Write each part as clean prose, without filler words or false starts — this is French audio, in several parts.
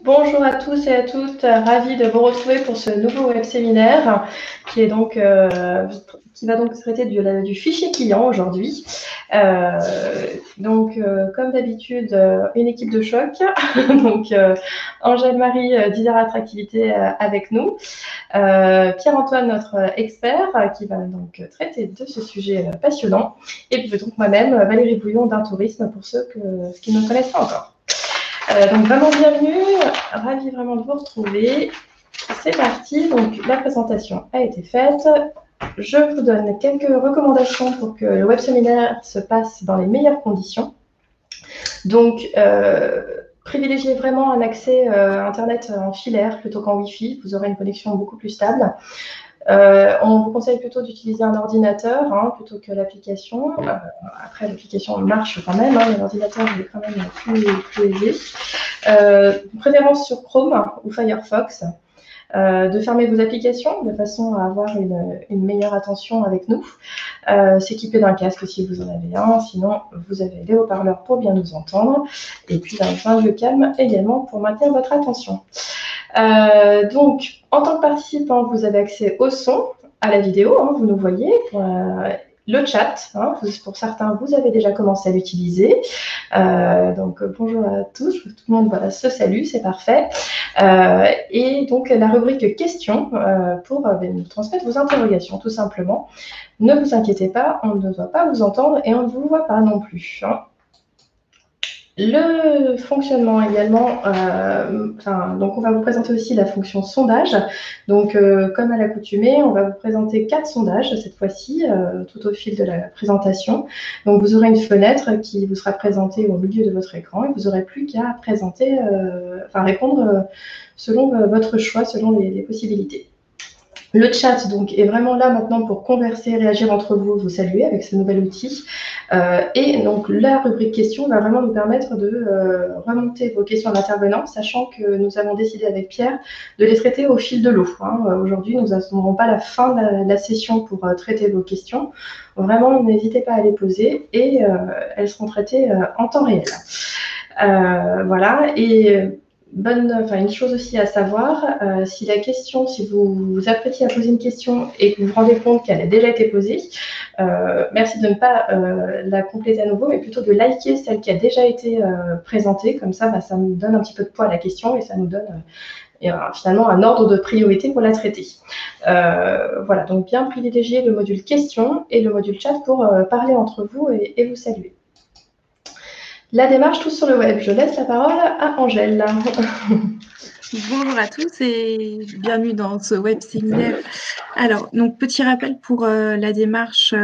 bonjour à tous et à toutes, ravie de vous retrouver pour ce nouveau web séminaire qui va donc traiter du fichier client aujourd'hui. Comme d'habitude, une équipe de choc, donc Angèle-Marie d'Isère Attractivité avec nous, Pierre-Antoine, notre expert, qui va donc traiter de ce sujet passionnant, et puis donc moi-même, Valérie Bouillon d'Art Tourisme, pour ceux qui ne me connaissent pas encore. Donc vraiment bienvenue, ravie vraiment de vous retrouver. C'est parti, donc la présentation a été faite. Je vous donne quelques recommandations pour que le web séminaire se passe dans les meilleures conditions. Donc, privilégiez vraiment un accès Internet en filaire plutôt qu'en Wi-Fi. Vous aurez une connexion beaucoup plus stable. On vous conseille plutôt d'utiliser un ordinateur plutôt que l'application. Après, l'application marche quand même, mais l'ordinateur est quand même plus léger. Préférence sur Chrome ou Firefox. De fermer vos applications de façon à avoir une meilleure attention avec nous. S'équiper d'un casque si vous en avez un, sinon vous avez les haut-parleurs pour bien nous entendre. Et puis un lieu calme également pour maintenir votre attention. Donc, en tant que participant, vous avez accès au son, à la vidéo, vous nous voyez, le chat, pour certains, vous avez déjà commencé à l'utiliser. Donc, bonjour à tous, tout le monde se salue, c'est parfait. Et donc, la rubrique questions pour nous transmettre vos interrogations, tout simplement. Ne vous inquiétez pas, on ne doit pas vous entendre et on ne vous voit pas non plus. Le fonctionnement également, donc on va vous présenter aussi la fonction sondage. Donc, comme à l'accoutumée, on va vous présenter 4 sondages cette fois-ci, tout au fil de la présentation. Donc, vous aurez une fenêtre qui vous sera présentée au milieu de votre écran et vous n'aurez plus qu'à répondre selon votre choix, selon les possibilités. Le chat donc est vraiment là maintenant pour converser, réagir entre vous, vous saluer avec ce nouvel outil. Et donc la rubrique questions va vraiment nous permettre de remonter vos questions à l'intervenant, sachant que nous avons décidé avec Pierre de les traiter au fil de l'eau. Aujourd'hui, nous n'attendrons pas la fin de la session pour traiter vos questions. Vraiment, n'hésitez pas à les poser et elles seront traitées en temps réel. Voilà. Et une chose aussi à savoir, si vous vous apprêtez à poser une question et que vous vous rendez compte qu'elle a déjà été posée, merci de ne pas la compléter à nouveau, mais plutôt de liker celle qui a déjà été présentée. Comme ça, ça nous donne un petit peu de poids à la question et ça nous donne finalement un ordre de priorité pour la traiter. Voilà, donc bien privilégier le module questions et le module chat pour parler entre vous et vous saluer. La démarche tous sur le web. Je laisse la parole à Angèle. Bonjour à tous et bienvenue dans ce web séminaire. Alors, donc petit rappel pour la démarche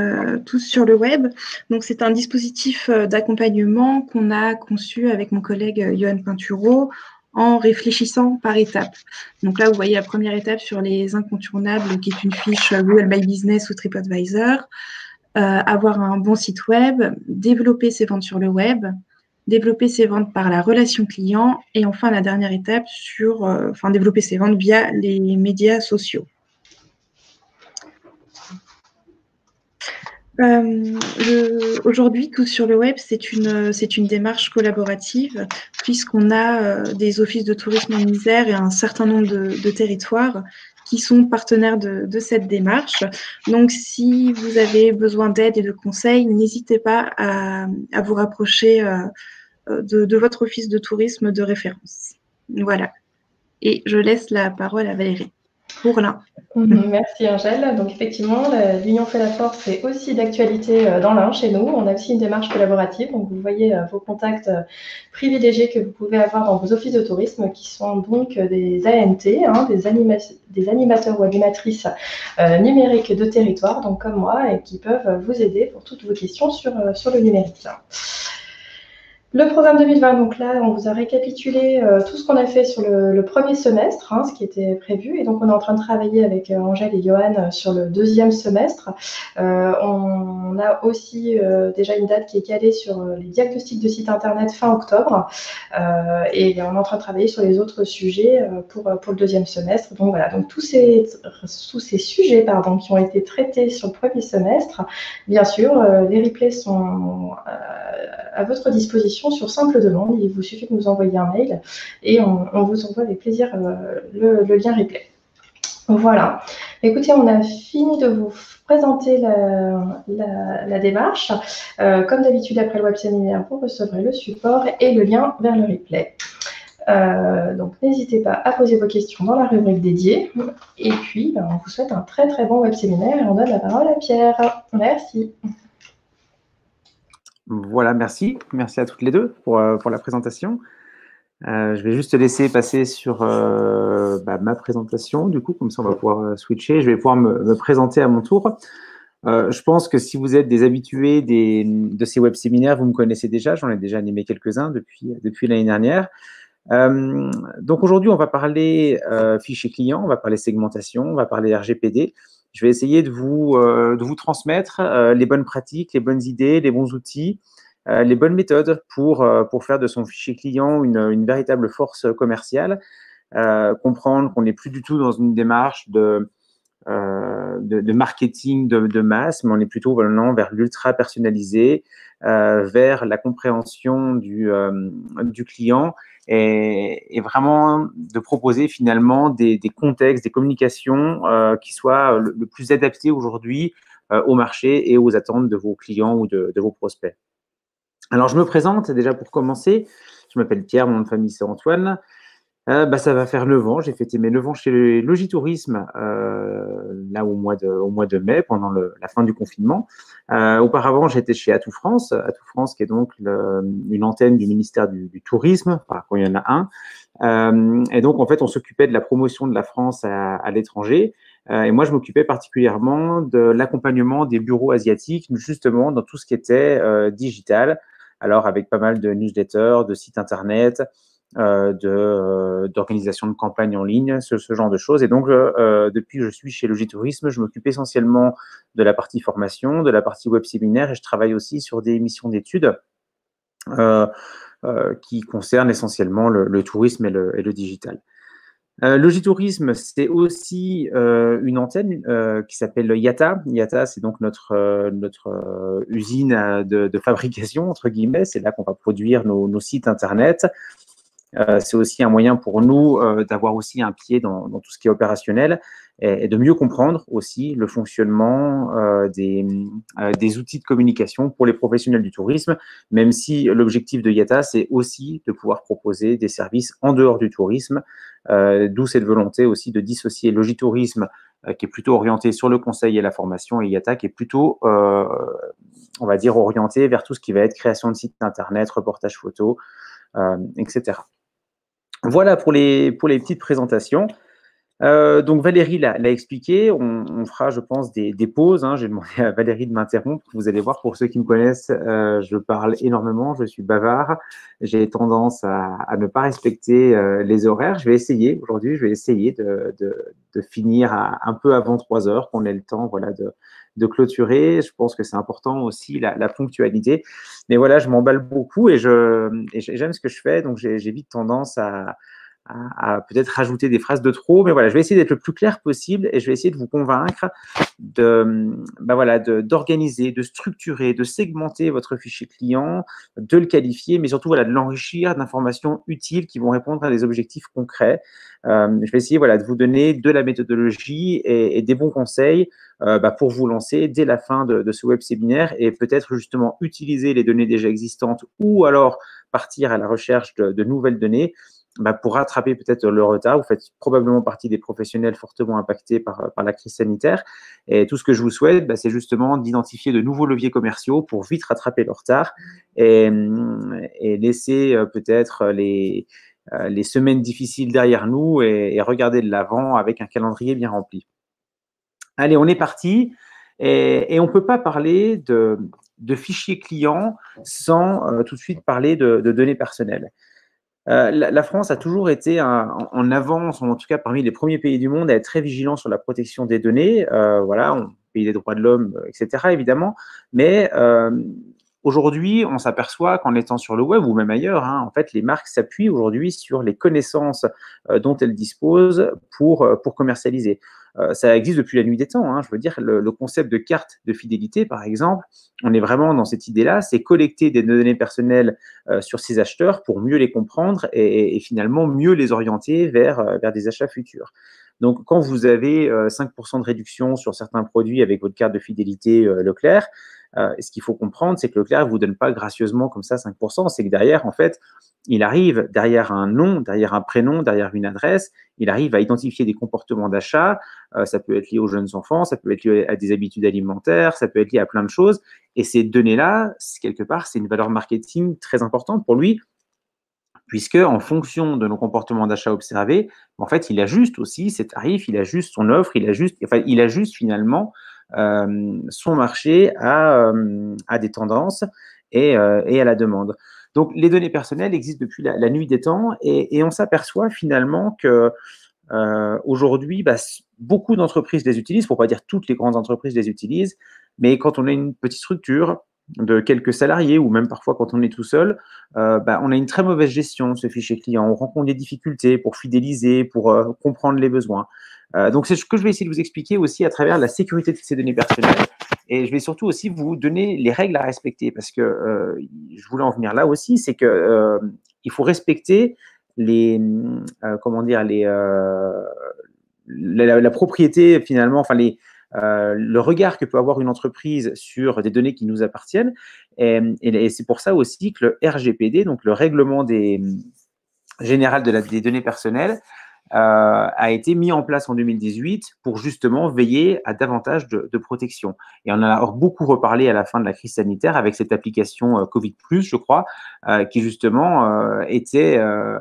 tous sur le web. Donc, c'est un dispositif d'accompagnement qu'on a conçu avec mon collègue Johan Pinturo en réfléchissant par étapes. Donc là, vous voyez la première étape sur les incontournables, qui est une fiche Google My Business ou TripAdvisor. Avoir un bon site web, développer ses ventes sur le web, développer ses ventes par la relation client et enfin la dernière étape sur développer ses ventes via les médias sociaux. Aujourd'hui, tout sur le web, c'est une démarche collaborative puisqu'on a des offices de tourisme en Isère et un certain nombre de territoires qui sont partenaires de cette démarche. Donc, si vous avez besoin d'aide et de conseils, n'hésitez pas à vous rapprocher de votre office de tourisme de référence. Voilà. Et je laisse la parole à Valérie pour l'un. Merci Angèle. Donc effectivement, l'Union fait la force est aussi d'actualité dans l'Ain chez nous. On a aussi une démarche collaborative. Donc vous voyez vos contacts privilégiés que vous pouvez avoir dans vos offices de tourisme qui sont donc des ANT, des animateurs ou animatrices numériques de territoire, donc comme moi, et qui peuvent vous aider pour toutes vos questions sur le numérique. Le programme 2020, donc là, on vous a récapitulé tout ce qu'on a fait sur le premier semestre, ce qui était prévu. Et donc, on est en train de travailler avec Angèle et Johan sur le deuxième semestre. On a aussi déjà une date qui est calée sur les diagnostics de site internet fin octobre. Et on est en train de travailler sur les autres sujets pour le deuxième semestre. Donc, voilà. Donc, tous ces sujets qui ont été traités sur le premier semestre, bien sûr, les replays sont à votre disposition questions sur simple demande. Il vous suffit de nous envoyer un mail et on vous envoie avec plaisir le lien replay. Voilà. Écoutez, on a fini de vous présenter la démarche. Comme d'habitude, après le web séminaire, vous recevrez le support et le lien vers le replay. Donc, n'hésitez pas à poser vos questions dans la rubrique dédiée. Et puis, on vous souhaite un très très bon web séminaire et on donne la parole à Pierre. Merci. Voilà, merci. Merci à toutes les deux pour la présentation. Je vais juste te laisser passer sur ma présentation, du coup, comme ça on va pouvoir switcher. Je vais pouvoir me présenter à mon tour. Je pense que si vous êtes des habitués de ces web séminaires, vous me connaissez déjà. J'en ai déjà animé quelques-uns depuis l'année dernière. Donc aujourd'hui, on va parler fichier client, on va parler segmentation, on va parler RGPD. Je vais essayer de vous transmettre les bonnes pratiques, les bonnes idées, les bons outils, les bonnes méthodes pour faire de son fichier client une véritable force commerciale, comprendre qu'on n'est plus du tout dans une démarche de marketing de masse, mais on est plutôt vraiment vers l'ultra personnalisé, vers la compréhension du client et vraiment de proposer finalement des contextes, des communications qui soient le plus adaptés aujourd'hui au marché et aux attentes de vos clients ou de vos prospects. Alors, je me présente déjà pour commencer. Je m'appelle Pierre, mon nom de famille c'est Antoine. Ça va faire 9 ans. J'ai fêté mes 9 ans chez Logitourisme là au mois de mai, pendant la fin du confinement. Auparavant, j'étais chez Atout France qui est donc une antenne du ministère du Tourisme, quand il y en a un. Et donc, en fait, on s'occupait de la promotion de la France à l'étranger. Et moi, je m'occupais particulièrement de l'accompagnement des bureaux asiatiques, justement, dans tout ce qui était digital. Alors, avec pas mal de newsletters, de sites internet, d'organisation de campagnes en ligne, ce genre de choses. Et donc, depuis que je suis chez Logitourisme, je m'occupe essentiellement de la partie formation, de la partie web séminaire, et je travaille aussi sur des missions d'études qui concernent essentiellement le tourisme et le digital. Logitourisme, c'est aussi une antenne qui s'appelle Yata. Yata, c'est donc notre usine de fabrication, entre guillemets. C'est là qu'on va produire nos sites Internet. C'est aussi un moyen pour nous d'avoir aussi un pied dans tout ce qui est opérationnel et de mieux comprendre aussi le fonctionnement des outils de communication pour les professionnels du tourisme, même si l'objectif de Yata, c'est aussi de pouvoir proposer des services en dehors du tourisme, d'où cette volonté aussi de dissocier Logitourisme qui est plutôt orienté sur le conseil et la formation, et Yata qui est plutôt, on va dire, orienté vers tout ce qui va être création de sites internet, reportage photo, etc. Voilà pour les petites présentations. Donc Valérie l'a expliqué, on fera, je pense, des pauses. J'ai demandé à Valérie de m'interrompre. Vous allez voir, pour ceux qui me connaissent, je parle énormément, je suis bavard. J'ai tendance à ne pas respecter les horaires. Aujourd'hui, je vais essayer de finir un peu avant 3 heures, qu'on ait le temps, voilà, de clôturer. Je pense que c'est important aussi la ponctualité. Mais voilà, je m'emballe beaucoup et j'aime ce que je fais, donc j'ai vite tendance à peut-être rajouter des phrases de trop, mais voilà, je vais essayer d'être le plus clair possible et je vais essayer de vous convaincre d'organiser, de structurer, de segmenter votre fichier client, de le qualifier, mais surtout de l'enrichir d'informations utiles qui vont répondre à des objectifs concrets. Je vais essayer de vous donner de la méthodologie et des bons conseils pour vous lancer dès la fin de ce web séminaire et peut-être justement utiliser les données déjà existantes ou alors partir à la recherche de nouvelles données pour rattraper peut-être le retard. Vous faites probablement partie des professionnels fortement impactés par la crise sanitaire. Et tout ce que je vous souhaite, c'est justement d'identifier de nouveaux leviers commerciaux pour vite rattraper le retard et laisser peut-être les semaines difficiles derrière nous et regarder de l'avant avec un calendrier bien rempli. Allez, on est parti. Et on ne peut pas parler de fichiers clients sans tout de suite parler de données personnelles. La France a toujours été en avance, en tout cas parmi les premiers pays du monde, à être très vigilant sur la protection des données. Pays des droits de l'homme, etc., évidemment. Mais aujourd'hui, on s'aperçoit qu'en étant sur le web ou même ailleurs, hein, en fait, les marques s'appuient aujourd'hui sur les connaissances dont elles disposent pour commercialiser. Ça existe depuis la nuit des temps. Hein. Je veux dire, le concept de carte de fidélité, par exemple, on est vraiment dans cette idée-là, c'est collecter des données personnelles sur ces acheteurs pour mieux les comprendre et finalement mieux les orienter vers des achats futurs. Donc, quand vous avez 5% de réduction sur certains produits avec votre carte de fidélité Leclerc, ce qu'il faut comprendre, c'est que Leclerc ne vous donne pas gracieusement comme ça 5%, c'est que derrière, en fait, il arrive derrière un nom, derrière un prénom, derrière une adresse, il arrive à identifier des comportements d'achat, ça peut être lié aux jeunes enfants, ça peut être lié à des habitudes alimentaires, ça peut être lié à plein de choses, et ces données-là, quelque part, c'est une valeur marketing très importante pour lui, puisque en fonction de nos comportements d'achat observés, en fait, il ajuste aussi ses tarifs, il ajuste son offre, il ajuste finalement son marché à des tendances et à la demande. Donc, les données personnelles existent depuis la nuit des temps et on s'aperçoit finalement que aujourd'hui, beaucoup d'entreprises les utilisent, pour ne pas dire toutes les grandes entreprises les utilisent, mais quand on a une petite structure de quelques salariés ou même parfois quand on est tout seul, on a une très mauvaise gestion de ce fichier client. On rencontre des difficultés pour fidéliser, pour comprendre les besoins. Donc, c'est ce que je vais essayer de vous expliquer aussi à travers la sécurité de ces données personnelles. Et je vais surtout aussi vous donner les règles à respecter parce que je voulais en venir là aussi, c'est que il faut respecter la propriété finalement, enfin le regard que peut avoir une entreprise sur des données qui nous appartiennent. Et c'est pour ça aussi que le RGPD, donc le règlement général des données personnelles, a été mis en place en 2018 pour justement veiller à davantage de protection. Et on en a beaucoup reparlé à la fin de la crise sanitaire avec cette application Covid+, je crois, qui justement était un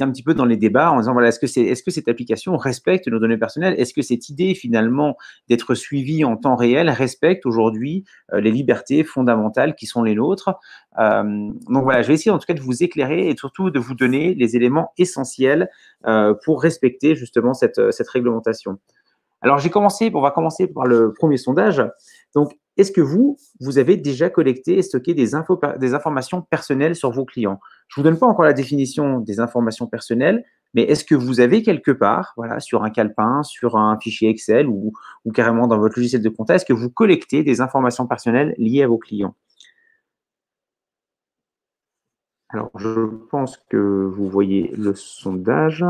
petit peu dans les débats en disant, voilà, est-ce que cette application respecte nos données personnelles? Est-ce que cette idée finalement d'être suivi en temps réel respecte aujourd'hui les libertés fondamentales qui sont les nôtres? Donc voilà, je vais essayer en tout cas de vous éclairer et surtout de vous donner les éléments essentiels pour respecter justement cette réglementation. Alors, on va commencer par le premier sondage. Donc, est-ce que vous avez déjà collecté et stocké des informations personnelles sur vos clients? Je ne vous donne pas encore la définition des informations personnelles, mais est-ce que vous avez quelque part, voilà, sur un calepin, sur un fichier Excel ou carrément dans votre logiciel de compta, est-ce que vous collectez des informations personnelles liées à vos clients? Alors, je pense que vous voyez le sondage.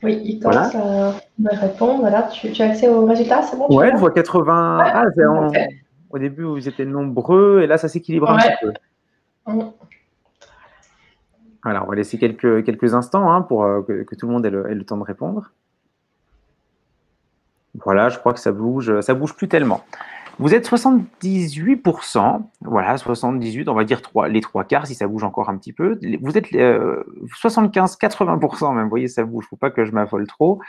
Oui, il commence à me répondre. Voilà, tu as accès aux résultats, c'est bon? Ouais, je vois 80. Ouais. Ah, au début, vous étiez nombreux et là, ça s'équilibre un petit peu. Voilà, on va laisser quelques instants pour que tout le monde ait le temps de répondre. Voilà, je crois que ça bouge plus tellement. Vous êtes 78%, voilà, 78, on va dire les trois quarts si ça bouge encore un petit peu. Vous êtes 75-80% même, vous voyez, ça bouge, il ne faut pas que je m'affole trop.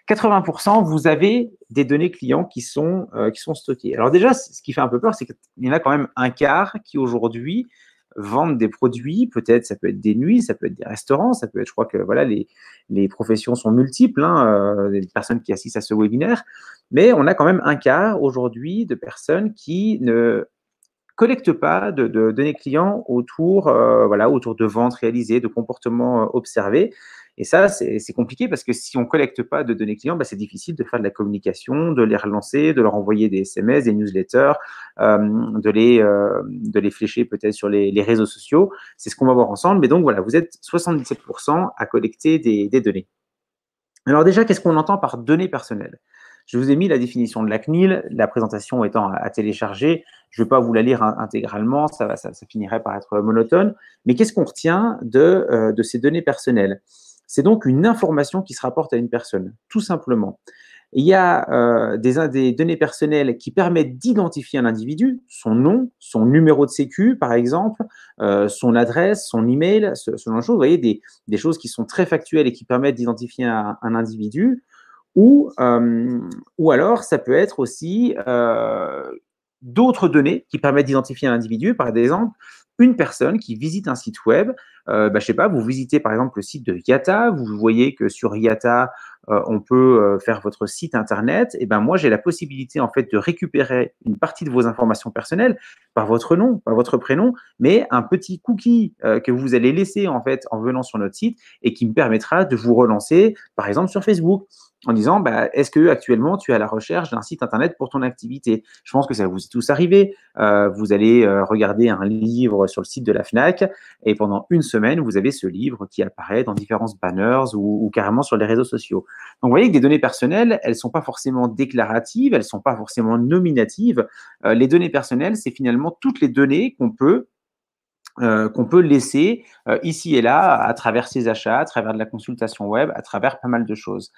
80%, vous avez des données clients qui sont stockées. Alors déjà, ce qui fait un peu peur, c'est qu'il y en a quand même un quart qui aujourd'hui vendent des produits, peut-être ça peut être des nuits, ça peut être des restaurants, ça peut être, je crois que voilà, les professions sont multiples, les personnes qui assistent à ce webinaire, mais on a quand même un quart aujourd'hui de personnes qui ne collectent pas de données clients autour de ventes réalisées, de comportements observés. Et ça, c'est compliqué parce que si on ne collecte pas de données clients, c'est difficile de faire de la communication, de les relancer, de leur envoyer des SMS, des newsletters, de les flécher peut-être sur les réseaux sociaux. C'est ce qu'on va voir ensemble. Mais donc, voilà, vous êtes 77% à collecter des données. Alors déjà, qu'est-ce qu'on entend par données personnelles? Je vous ai mis la définition de la CNIL, la présentation étant à télécharger. Je ne vais pas vous la lire intégralement, ça finirait par être monotone. Mais qu'est-ce qu'on retient de ces données personnelles? C'est donc une information qui se rapporte à une personne, tout simplement. Il y a des données personnelles qui permettent d'identifier un individu, son nom, son numéro de sécu, par exemple, son adresse, son email, ce genre de choses. Vous voyez, des choses qui sont très factuelles et qui permettent d'identifier un individu. Ou alors, ça peut être aussi d'autres données qui permettent d'identifier un individu. Par exemple, une personne qui visite un site web, je ne sais pas, vous visitez par exemple le site de Yata, vous voyez que sur Yata, on peut faire votre site internet, et ben moi j'ai la possibilité en fait de récupérer une partie de vos informations personnelles par votre nom, par votre prénom, mais un petit cookie que vous allez laisser en fait en venant sur notre site et qui me permettra de vous relancer, par exemple sur Facebook, en disant est-ce que actuellement tu es à la recherche d'un site internet pour ton activité? Je pense que ça vous est tous arrivé. Vous allez regarder un livre sur le site de la Fnac et pendant une semaine, vous avez ce livre qui apparaît dans différents banners ou carrément sur les réseaux sociaux. Donc, vous voyez que des données personnelles, elles ne sont pas forcément déclaratives, elles ne sont pas forcément nominatives. Les données personnelles, c'est finalement toutes les données qu'on peut laisser ici et là à travers ses achats, à travers de la consultation web, à travers pas mal de choses.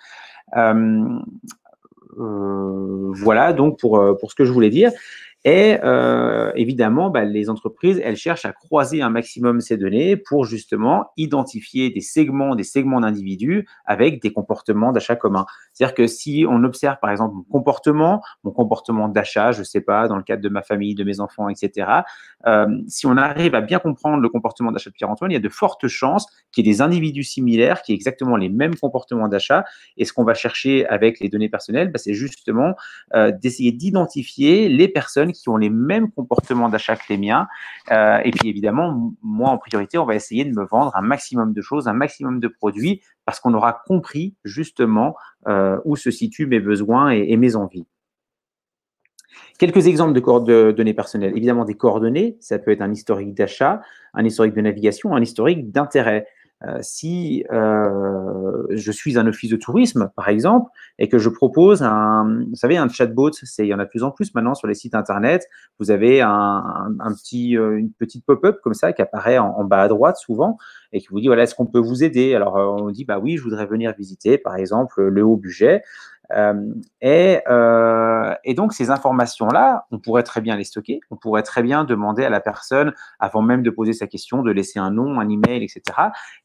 Voilà donc pour ce que je voulais dire. Et évidemment, les entreprises, elles cherchent à croiser un maximum ces données pour justement identifier des segments d'individus avec des comportements d'achat communs. C'est-à-dire que si on observe par exemple mon comportement d'achat, je ne sais pas, dans le cadre de ma famille, de mes enfants, etc., si on arrive à bien comprendre le comportement d'achat de Pierre-Antoine, il y a de fortes chances qu'il y ait des individus similaires qui aient exactement les mêmes comportements d'achat. Et ce qu'on va chercher avec les données personnelles, c'est justement d'essayer d'identifier les personnes qui ont les mêmes comportements d'achat que les miens. Et puis évidemment, moi en priorité, on va essayer de me vendre un maximum de choses, un maximum de produits, parce qu'on aura compris justement où se situent mes besoins et mes envies. Quelques exemples de données personnelles. Évidemment, des coordonnées, ça peut être un historique d'achat, un historique de navigation, un historique d'intérêt. Si je suis un office de tourisme, par exemple, et que je propose vous savez, un chatbot, il y en a de plus en plus maintenant sur les sites internet. Vous avez une petite pop-up comme ça qui apparaît en bas à droite souvent et qui vous dit voilà, est-ce qu'on peut vous aider? Alors on dit oui, je voudrais venir visiter, par exemple, le haut budget. Et donc, ces informations-là, on pourrait très bien les stocker. On pourrait très bien demander à la personne, avant même de poser sa question, de laisser un nom, un email, etc.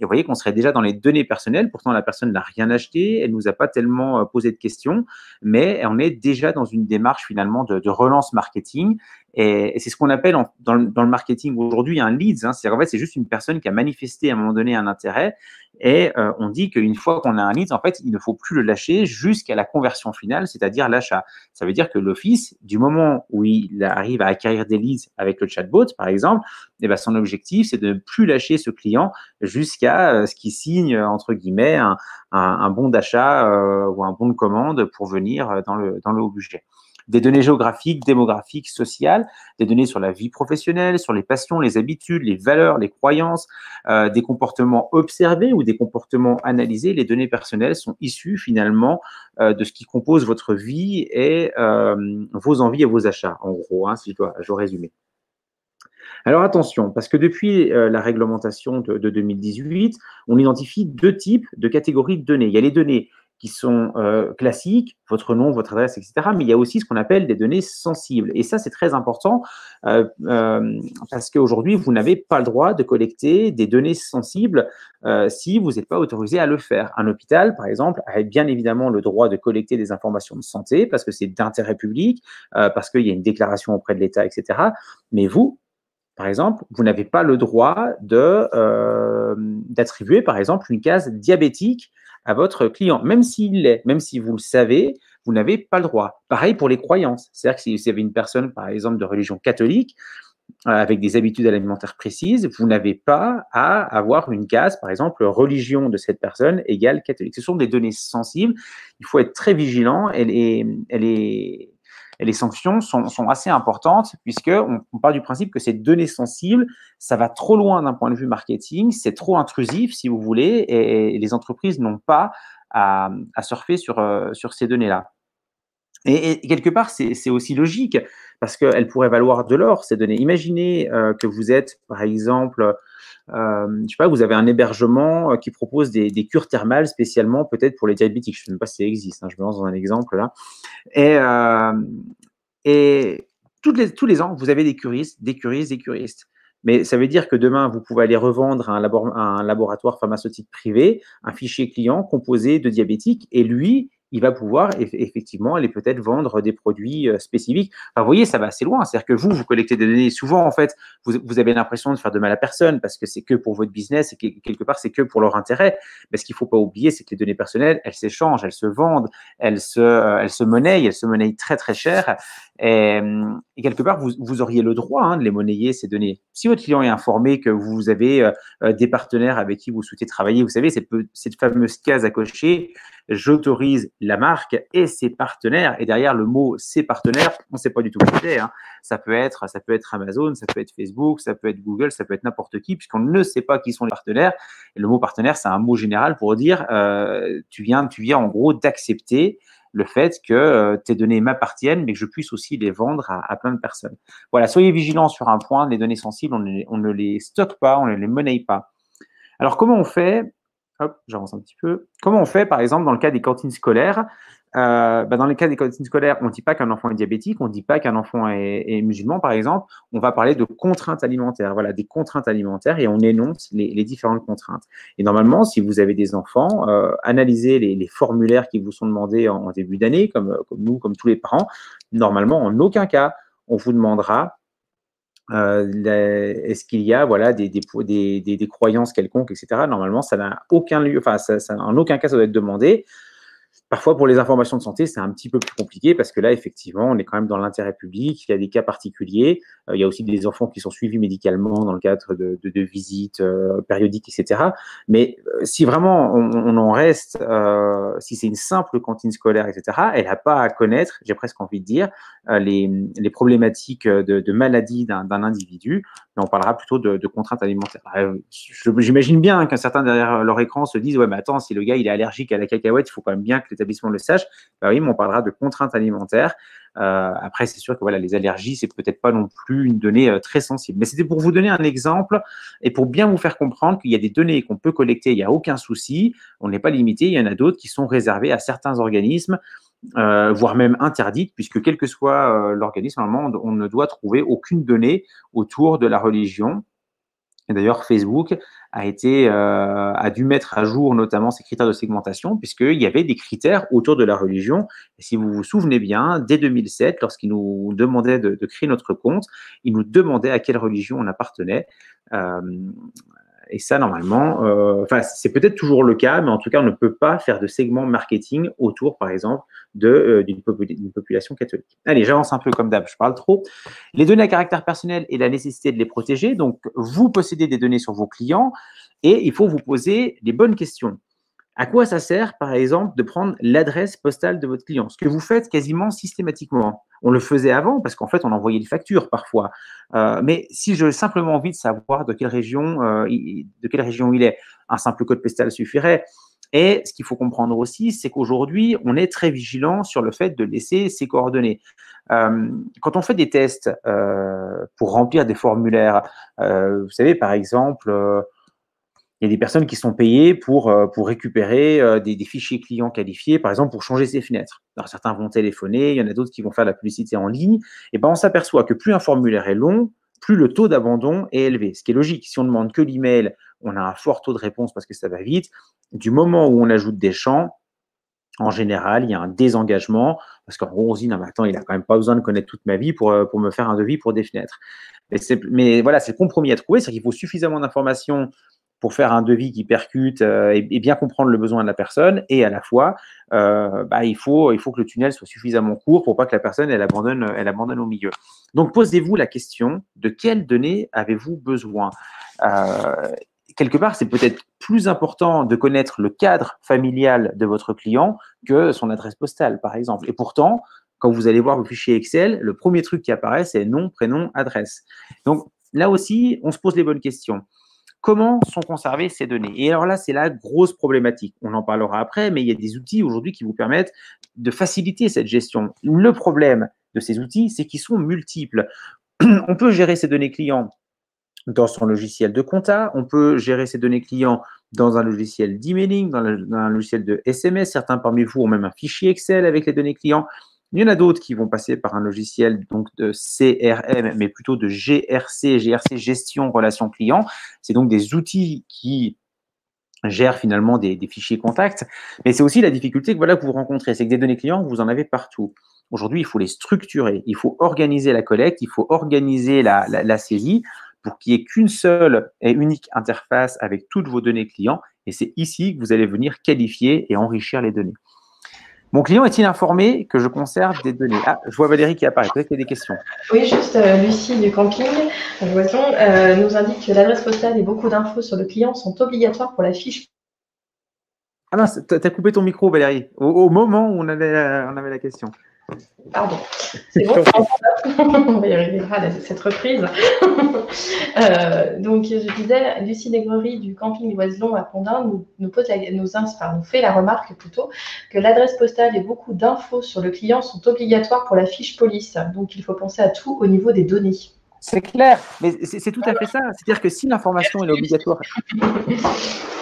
Et vous voyez qu'on serait déjà dans les données personnelles. Pourtant, la personne n'a rien acheté. Elle ne nous a pas tellement posé de questions. Mais on est déjà dans une démarche, finalement, de relance marketing. Et c'est ce qu'on appelle dans le marketing aujourd'hui un leads. C'est-à-dire qu'en fait, c'est juste une personne qui a manifesté à un moment donné un intérêt. Et on dit qu'une fois qu'on a un lead, en fait, il ne faut plus le lâcher jusqu'à la conversion finale, c'est-à-dire l'achat. Ça veut dire que l'office, du moment où il arrive à acquérir des leads avec le chatbot, par exemple, son objectif, c'est de ne plus lâcher ce client jusqu'à ce qu'il signe, entre guillemets, un bon d'achat ou un bon de commande pour venir dans le haut budget. Des données géographiques, démographiques, sociales, des données sur la vie professionnelle, sur les passions, les habitudes, les valeurs, les croyances, des comportements observés ou des comportements analysés. Les données personnelles sont issues finalement de ce qui compose votre vie et vos envies et vos achats, en gros, si je dois résumer. Alors attention, parce que depuis la réglementation de 2018, on identifie deux types de catégories de données. Il y a les données qui sont classiques, votre nom, votre adresse, etc. Mais il y a aussi ce qu'on appelle des données sensibles. Et ça, c'est très important parce qu'aujourd'hui, vous n'avez pas le droit de collecter des données sensibles si vous n'êtes pas autorisé à le faire. Un hôpital, par exemple, a bien évidemment le droit de collecter des informations de santé parce que c'est d'intérêt public, parce qu'il y a une déclaration auprès de l'État, etc. Mais vous, par exemple, vous n'avez pas le droit d'attribuer, par exemple, une case diabétique à votre client, même s'il l'est, même si vous le savez, vous n'avez pas le droit. Pareil pour les croyances. C'est-à-dire que si vous avez une personne, par exemple, de religion catholique, avec des habitudes alimentaires précises, vous n'avez pas à avoir une case, par exemple, religion de cette personne égale catholique. Ce sont des données sensibles. Il faut être très vigilant. Et les sanctions sont assez importantes puisqu'on part du principe que ces données sensibles, ça va trop loin d'un point de vue marketing, c'est trop intrusif si vous voulez, et les entreprises n'ont pas à surfer sur ces données-là. Et quelque part, c'est aussi logique parce qu'elles pourraient valoir de l'or, ces données. Imaginez que vous êtes, par exemple, je sais pas, vous avez un hébergement qui propose des cures thermales spécialement peut-être pour les diabétiques. Je ne sais même pas si ça existe, je me lance dans un exemple là. Et tous les ans, vous avez des curistes. Mais ça veut dire que demain, vous pouvez aller revendre à un laboratoire pharmaceutique privé un fichier client composé de diabétiques et lui, il va pouvoir effectivement aller peut-être vendre des produits spécifiques. Enfin, vous voyez, ça va assez loin. C'est-à-dire que vous collectez des données. Souvent, en fait, vous avez l'impression de faire de mal à personne parce que c'est que pour votre business et quelque part, c'est que pour leur intérêt. Mais ce qu'il ne faut pas oublier, c'est que les données personnelles, elles s'échangent, elles se vendent, elles se monnaient très, très cher. Et quelque part, vous auriez le droit de les monnayer, ces données. Si votre client est informé que vous avez des partenaires avec qui vous souhaitez travailler, vous savez, cette fameuse case à cocher, j'autorise la marque et ses partenaires. Et derrière le mot ses partenaires, on ne sait pas du tout qui c'est. Ça peut être Amazon, ça peut être Facebook, ça peut être Google, ça peut être n'importe qui, puisqu'on ne sait pas qui sont les partenaires. Et le mot partenaire, c'est un mot général pour dire tu viens en gros d'accepter le fait que tes données m'appartiennent, mais que je puisse aussi les vendre à plein de personnes. Voilà, soyez vigilants sur un point, les données sensibles, on ne les stocke pas, on ne les monnaie pas. Alors, comment on fait? Hop, j'avance un petit peu. Comment on fait, par exemple, dans le cas des cantines scolaires? Dans le cas des cantines scolaires, on ne dit pas qu'un enfant est diabétique, on ne dit pas qu'un enfant est musulman, par exemple. On va parler de contraintes alimentaires. Voilà, des contraintes alimentaires et on énonce les différentes contraintes. Et normalement, si vous avez des enfants, analysez les formulaires qui vous sont demandés en début d'année, comme nous, comme tous les parents. Normalement, en aucun cas, on vous demandera est-ce qu'il y a des croyances quelconques, etc. Normalement, ça n'a aucun lieu, enfin, en aucun cas, ça doit être demandé. Parfois, pour les informations de santé, c'est un petit peu plus compliqué parce que là, effectivement, on est quand même dans l'intérêt public. Il y a des cas particuliers. Il y a aussi des enfants qui sont suivis médicalement dans le cadre de visites périodiques, etc. Mais si vraiment on en reste, si c'est une simple cantine scolaire, etc., elle n'a pas à connaître, j'ai presque envie de dire, les problématiques de maladie d'un individu. Mais on parlera plutôt de contraintes alimentaires. J'imagine bien qu'un certain derrière leur écran se disent « Ouais, mais attends, si le gars il est allergique à la cacahuète, il faut quand même bien que l'établissement le sache. » Ben oui, mais on parlera de contraintes alimentaires. Après, c'est sûr que voilà, les allergies, c'est peut-être pas non plus une donnée très sensible. Mais c'était pour vous donner un exemple et pour bien vous faire comprendre qu'il y a des données qu'on peut collecter, il n'y a aucun souci, on n'est pas limité. Il y en a d'autres qui sont réservées à certains organismes, voire même interdites, puisque quel que soit l'organisme, normalement, on ne doit trouver aucune donnée autour de la religion. Et d'ailleurs, Facebook a dû mettre à jour notamment ses critères de segmentation, puisqu'il y avait des critères autour de la religion. Et si vous vous souvenez bien, dès 2007, lorsqu'ils nous demandaient de créer notre compte, ils nous demandaient à quelle religion on appartenait. Et ça, normalement, c'est peut-être toujours le cas, mais en tout cas, on ne peut pas faire de segment marketing autour, par exemple, d'une population catholique. Allez, j'avance un peu comme d'hab, je parle trop. Les données à caractère personnel et la nécessité de les protéger. Donc, vous possédez des données sur vos clients et il faut vous poser les bonnes questions. À quoi ça sert, par exemple, de prendre l'adresse postale de votre client? Ce que vous faites quasiment systématiquement. On le faisait avant parce qu'en fait, on envoyait des factures parfois. Mais si j'ai simplement envie de savoir de quelle région il est, un simple code postal suffirait. Et ce qu'il faut comprendre aussi, c'est qu'aujourd'hui, on est très vigilant sur le fait de laisser ses coordonnées. Quand on fait des tests pour remplir des formulaires, vous savez, par exemple, il y a des personnes qui sont payées pour récupérer des fichiers clients qualifiés, par exemple, pour changer ses fenêtres. Alors, certains vont téléphoner, il y en a d'autres qui vont faire de la publicité en ligne. Et ben, on s'aperçoit que plus un formulaire est long, plus le taux d'abandon est élevé. Ce qui est logique. Si on ne demande que l'email, on a un fort taux de réponse parce que ça va vite. Du moment où on ajoute des champs, en général, il y a un désengagement parce qu'en gros, on se dit, non, mais attends, il n'a quand même pas besoin de connaître toute ma vie pour me faire un devis pour des fenêtres. Mais voilà, c'est le compromis à trouver, c'est-à-dire qu'il faut suffisamment d'informations pour faire un devis qui percute et bien comprendre le besoin de la personne, et à la fois, il faut que le tunnel soit suffisamment court pour pas que la personne elle abandonne au milieu. Donc, posez-vous la question de quelles données avez-vous besoin? Quelque part, c'est peut-être plus important de connaître le cadre familial de votre client que son adresse postale, par exemple. Et pourtant, quand vous allez voir vos fichiers Excel, le premier truc qui apparaît, c'est nom, prénom, adresse. Donc, là aussi, on se pose les bonnes questions. Comment sont conservées ces données? Et alors là, c'est la grosse problématique. On en parlera après, mais il y a des outils aujourd'hui qui vous permettent de faciliter cette gestion. Le problème de ces outils, c'est qu'ils sont multiples. On peut gérer ces données clients dans son logiciel de compta, on peut gérer ses données clients dans un logiciel d'emailing, dans un logiciel de SMS. Certains parmi vous ont même un fichier Excel avec les données clients. Il y en a d'autres qui vont passer par un logiciel donc de CRM, mais plutôt de GRC, gestion relation client. C'est donc des outils qui gère finalement des fichiers contacts. Mais c'est aussi la difficulté que, voilà, que vous rencontrez, c'est que des données clients, vous en avez partout. Aujourd'hui, il faut les structurer, il faut organiser la collecte, il faut organiser la saisie pour qu'il n'y ait qu'une seule et unique interface avec toutes vos données clients. Et c'est ici que vous allez venir qualifier et enrichir les données. Mon client est-il informé que je conserve des données? Ah, je vois Valérie qui apparaît. Peut-être qu'il y a des questions. Oui, juste Lucie du camping, nous indique que l'adresse postale et beaucoup d'infos sur le client sont obligatoires pour la fiche. Ah mince, tu as coupé ton micro, Valérie, au moment où on avait la question. Pardon, c'est bon, on va y arriver à cette reprise. Donc, je disais, Lucie Negrerie du camping Oiselon à Pondin nous fait la remarque plutôt que l'adresse postale et beaucoup d'infos sur le client sont obligatoires pour la fiche police. Donc, il faut penser à tout au niveau des données. C'est clair, mais c'est tout à fait ça. C'est-à-dire que si l'information est obligatoire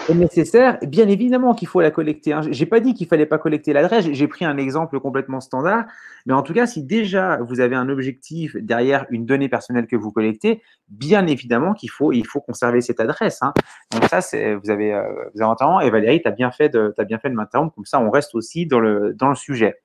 et nécessaire, bien évidemment qu'il faut la collecter. Je n'ai pas dit qu'il ne fallait pas collecter l'adresse, j'ai pris un exemple complètement standard, mais en tout cas, si déjà vous avez un objectif derrière une donnée personnelle que vous collectez, bien évidemment qu'il faut conserver cette adresse. Donc ça, vous avez entièrement, et Valérie, tu as bien fait de m'interrompre, comme ça on reste aussi dans le sujet.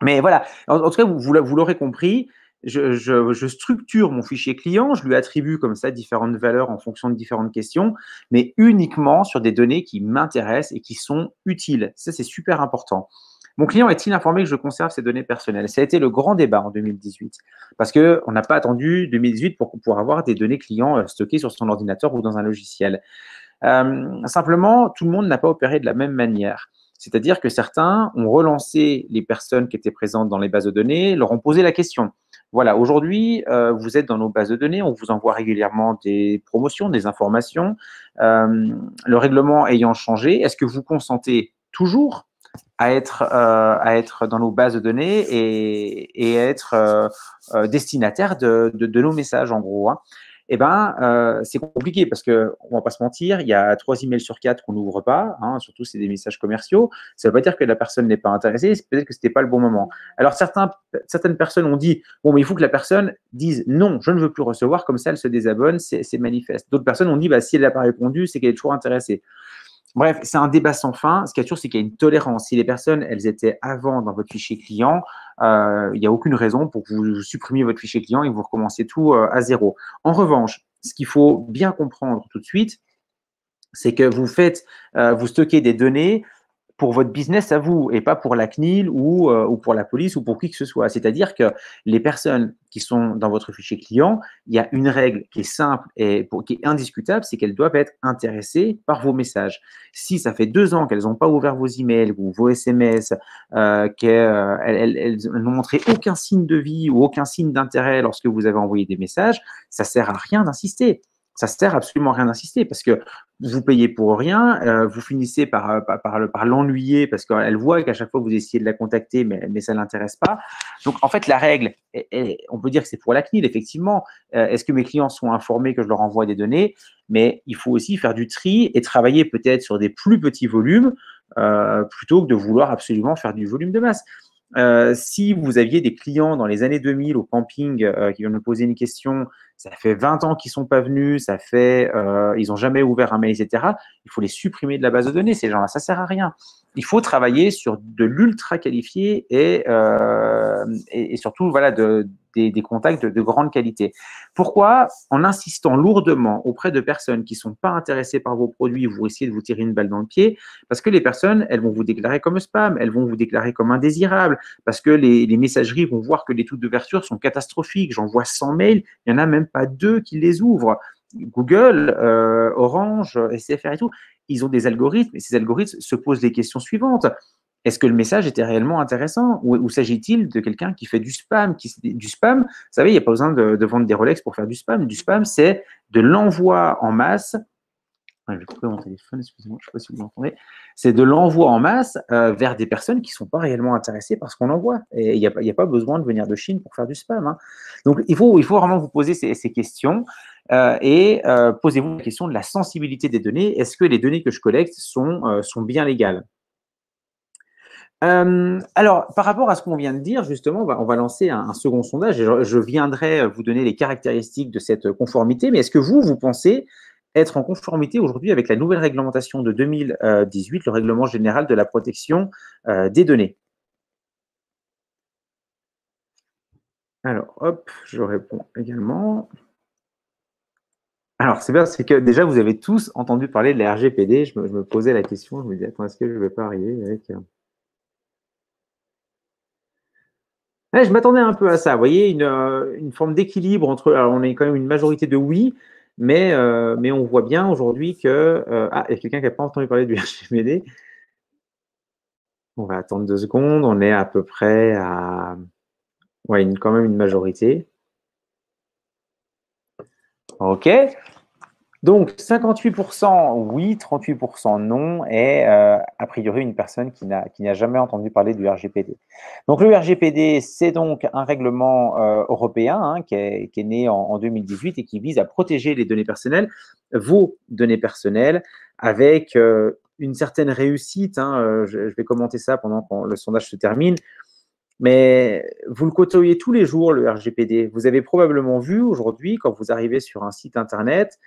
Mais voilà, en tout cas, vous l'aurez compris, je structure mon fichier client, je lui attribue comme ça différentes valeurs en fonction de différentes questions, mais uniquement sur des données qui m'intéressent et qui sont utiles. Ça, c'est super important. Mon client est-il informé que je conserve ses données personnelles? Ça a été le grand débat en 2018, parce qu'on n'a pas attendu 2018 pour avoir des données clients stockées sur son ordinateur ou dans un logiciel. Simplement, tout le monde n'a pas opéré de la même manière. C'est-à-dire que certains ont relancé les personnes qui étaient présentes dans les bases de données, leur ont posé la question. Voilà, aujourd'hui, vous êtes dans nos bases de données, on vous envoie régulièrement des promotions, des informations. Le règlement ayant changé, est-ce que vous consentez toujours à être dans nos bases de données et à être destinataire de nos messages, en gros, Eh bien, c'est compliqué parce qu'on ne va pas se mentir, il y a 3 emails sur 4 qu'on n'ouvre pas, surtout c'est des messages commerciaux. Ça ne veut pas dire que la personne n'est pas intéressée, c'est peut-être que ce n'était pas le bon moment. Alors, certaines personnes ont dit, bon, mais il faut que la personne dise non, je ne veux plus recevoir, comme ça elle se désabonne, c'est manifeste. D'autres personnes ont dit, bah, si elle n'a pas répondu, c'est qu'elle est toujours intéressée. Bref, c'est un débat sans fin. Ce qu'il y a toujours, c'est qu'il y a une tolérance. Si les personnes, elles étaient avant dans votre fichier client, il n'y a aucune raison pour que vous supprimiez votre fichier client et que vous recommenciez tout à zéro. En revanche, ce qu'il faut bien comprendre tout de suite, c'est que vous stockez des données pour votre business à vous et pas pour la CNIL ou pour la police ou pour qui que ce soit. C'est-à-dire que les personnes qui sont dans votre fichier client, il y a une règle qui est simple et qui est indiscutable, c'est qu'elles doivent être intéressées par vos messages. Si ça fait 2 ans qu'elles n'ont pas ouvert vos emails ou vos SMS, qu'elles n'ont montré aucun signe de vie ou aucun signe d'intérêt lorsque vous avez envoyé des messages, ça ne sert à rien d'insister. Ça ne sert absolument à rien d'insister parce que vous payez pour rien, vous finissez par l'ennuyer parce qu'elle voit qu'à chaque fois vous essayez de la contacter, mais ça ne l'intéresse pas. Donc, en fait, la règle, on peut dire que c'est pour la CNIL, effectivement. Est-ce que mes clients sont informés que je leur envoie des données? Mais il faut aussi faire du tri et travailler peut-être sur des plus petits volumes plutôt que de vouloir absolument faire du volume de masse. Si vous aviez des clients dans les années 2000 au camping qui viennent me poser une question, ça fait 20 ans qu'ils ne sont pas venus, ils n'ont jamais ouvert un mail, etc., il faut les supprimer de la base de données, ces gens-là, ça ne sert à rien. Il faut travailler sur de l'ultra qualifié et surtout voilà, des contacts de grande qualité. Pourquoi? En insistant lourdement auprès de personnes qui ne sont pas intéressées par vos produits, vous essayez de vous tirer une balle dans le pied, parce que les personnes, elles vont vous déclarer comme spam, elles vont vous déclarer comme indésirable, parce que les messageries vont voir que les taux d'ouverture sont catastrophiques. J'envoie 100 mails, il n'y en a même pas 2 qui les ouvrent. Google, Orange, SFR et tout, ils ont des algorithmes et ces algorithmes se posent les questions suivantes. Est-ce que le message était réellement intéressant ou s'agit-il de quelqu'un qui fait du spam Du spam, vous savez, il n'y a pas besoin de vendre des Rolex pour faire du spam. Du spam, c'est de l'envoi en masse. Je vais couper mon téléphone, excusez-moi, je ne sais pas si vous m'entendez. C'est de l'envoi en masse vers des personnes qui ne sont pas réellement intéressées par ce qu'on envoie. Et il n'y a pas besoin de venir de Chine pour faire du spam. Donc, il faut vraiment vous poser ces questions et posez-vous la question de la sensibilité des données. Est-ce que les données que je collecte sont bien légales? Alors, par rapport à ce qu'on vient de dire, justement, on va lancer un second sondage et je viendrai vous donner les caractéristiques de cette conformité. Mais est-ce que vous pensez être en conformité aujourd'hui avec la nouvelle réglementation de 2018, le règlement général de la protection des données. Alors, hop, je réponds également. Alors, c'est bien, c'est que déjà, vous avez tous entendu parler de la RGPD. Je me posais la question, je me disais, attends, est-ce que je ne vais pas arriver avec… Ouais, je m'attendais un peu à ça. Vous voyez, une forme d'équilibre entre… Alors, on est quand même une majorité de oui, mais on voit bien aujourd'hui que… ah, il y a quelqu'un qui n'a pas entendu parler du RGPD. On va attendre 2 secondes. On est à peu près à… Ouais, quand même une majorité. OK. Donc, 58% oui, 38% non, et a priori une personne qui n'a jamais entendu parler du RGPD. Donc, le RGPD, c'est donc un règlement européen hein, qui est né en 2018 et qui vise à protéger les données personnelles, vos données personnelles, avec une certaine réussite. Hein, je vais commenter ça pendant que le sondage se termine. Mais vous le côtoyez tous les jours, le RGPD. Vous avez probablement vu aujourd'hui, quand vous arrivez sur un site Internet,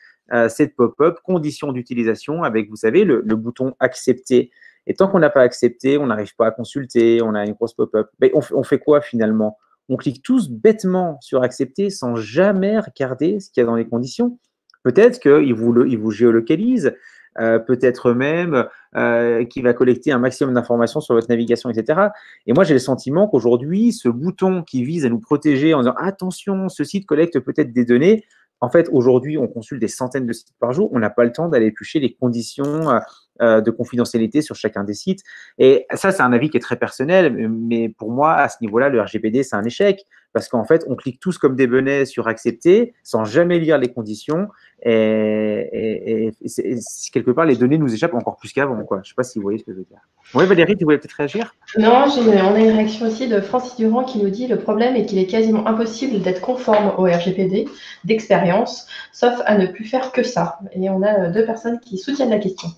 cette pop-up conditions d'utilisation avec, vous savez, le bouton accepter. Et tant qu'on n'a pas accepté, on n'arrive pas à consulter, on a une grosse pop-up. Mais on fait quoi finalement? On clique tous bêtement sur accepter sans jamais regarder ce qu'il y a dans les conditions. Peut-être qu'il vous géolocalise, peut-être même qu'il va collecter un maximum d'informations sur votre navigation, etc. Et moi, j'ai le sentiment qu'aujourd'hui, ce bouton qui vise à nous protéger en disant « Attention, ce site collecte peut-être des données », en fait, aujourd'hui, on consulte des centaines de sites par jour. On n'a pas le temps d'aller éplucher les conditions de confidentialité sur chacun des sites. Et ça, c'est un avis qui est très personnel. Mais pour moi, à ce niveau-là, le RGPD, c'est un échec. Parce qu'en fait, on clique tous comme des benets sur accepter sans jamais lire les conditions. Et quelque part, les données nous échappent encore plus qu'avant. Je ne sais pas si vous voyez ce que je veux dire. Oui, Valérie, tu voulais peut-être réagir? Non, on a une réaction aussi de Francis Durand qui nous dit le problème est qu'il est quasiment impossible d'être conforme au RGPD d'expérience, sauf à ne plus faire que ça. Et on a 2 personnes qui soutiennent la question.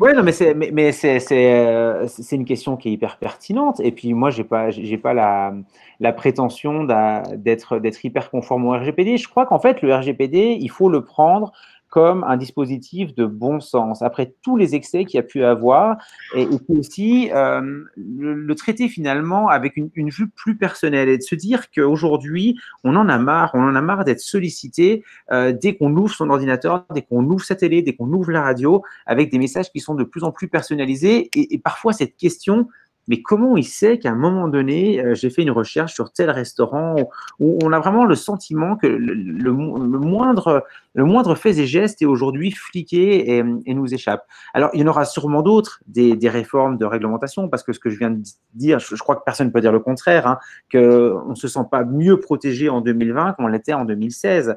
Oui, non, mais c'est une question qui est hyper pertinente. Et puis moi, j'ai pas la prétention d'être hyper conforme au RGPD. Je crois qu'en fait, le RGPD, il faut le prendre comme un dispositif de bon sens, après tous les excès qu'il y a pu avoir, et puis aussi le traiter finalement avec une vue plus personnelle, et de se dire qu'aujourd'hui, on en a marre d'être sollicité dès qu'on ouvre son ordinateur, dès qu'on ouvre sa télé, dès qu'on ouvre la radio, avec des messages qui sont de plus en plus personnalisés, et parfois cette question… Mais comment il sait qu'à un moment donné, j'ai fait une recherche sur tel restaurant où on a vraiment le sentiment que le moindre fait et geste est aujourd'hui fliqué et nous échappe. Alors, il y en aura sûrement d'autres, des réformes de réglementation, parce que ce que je viens de dire, je crois que personne ne peut dire le contraire, hein, qu'on ne se sent pas mieux protégé en 2020 qu'on l'était en 2016.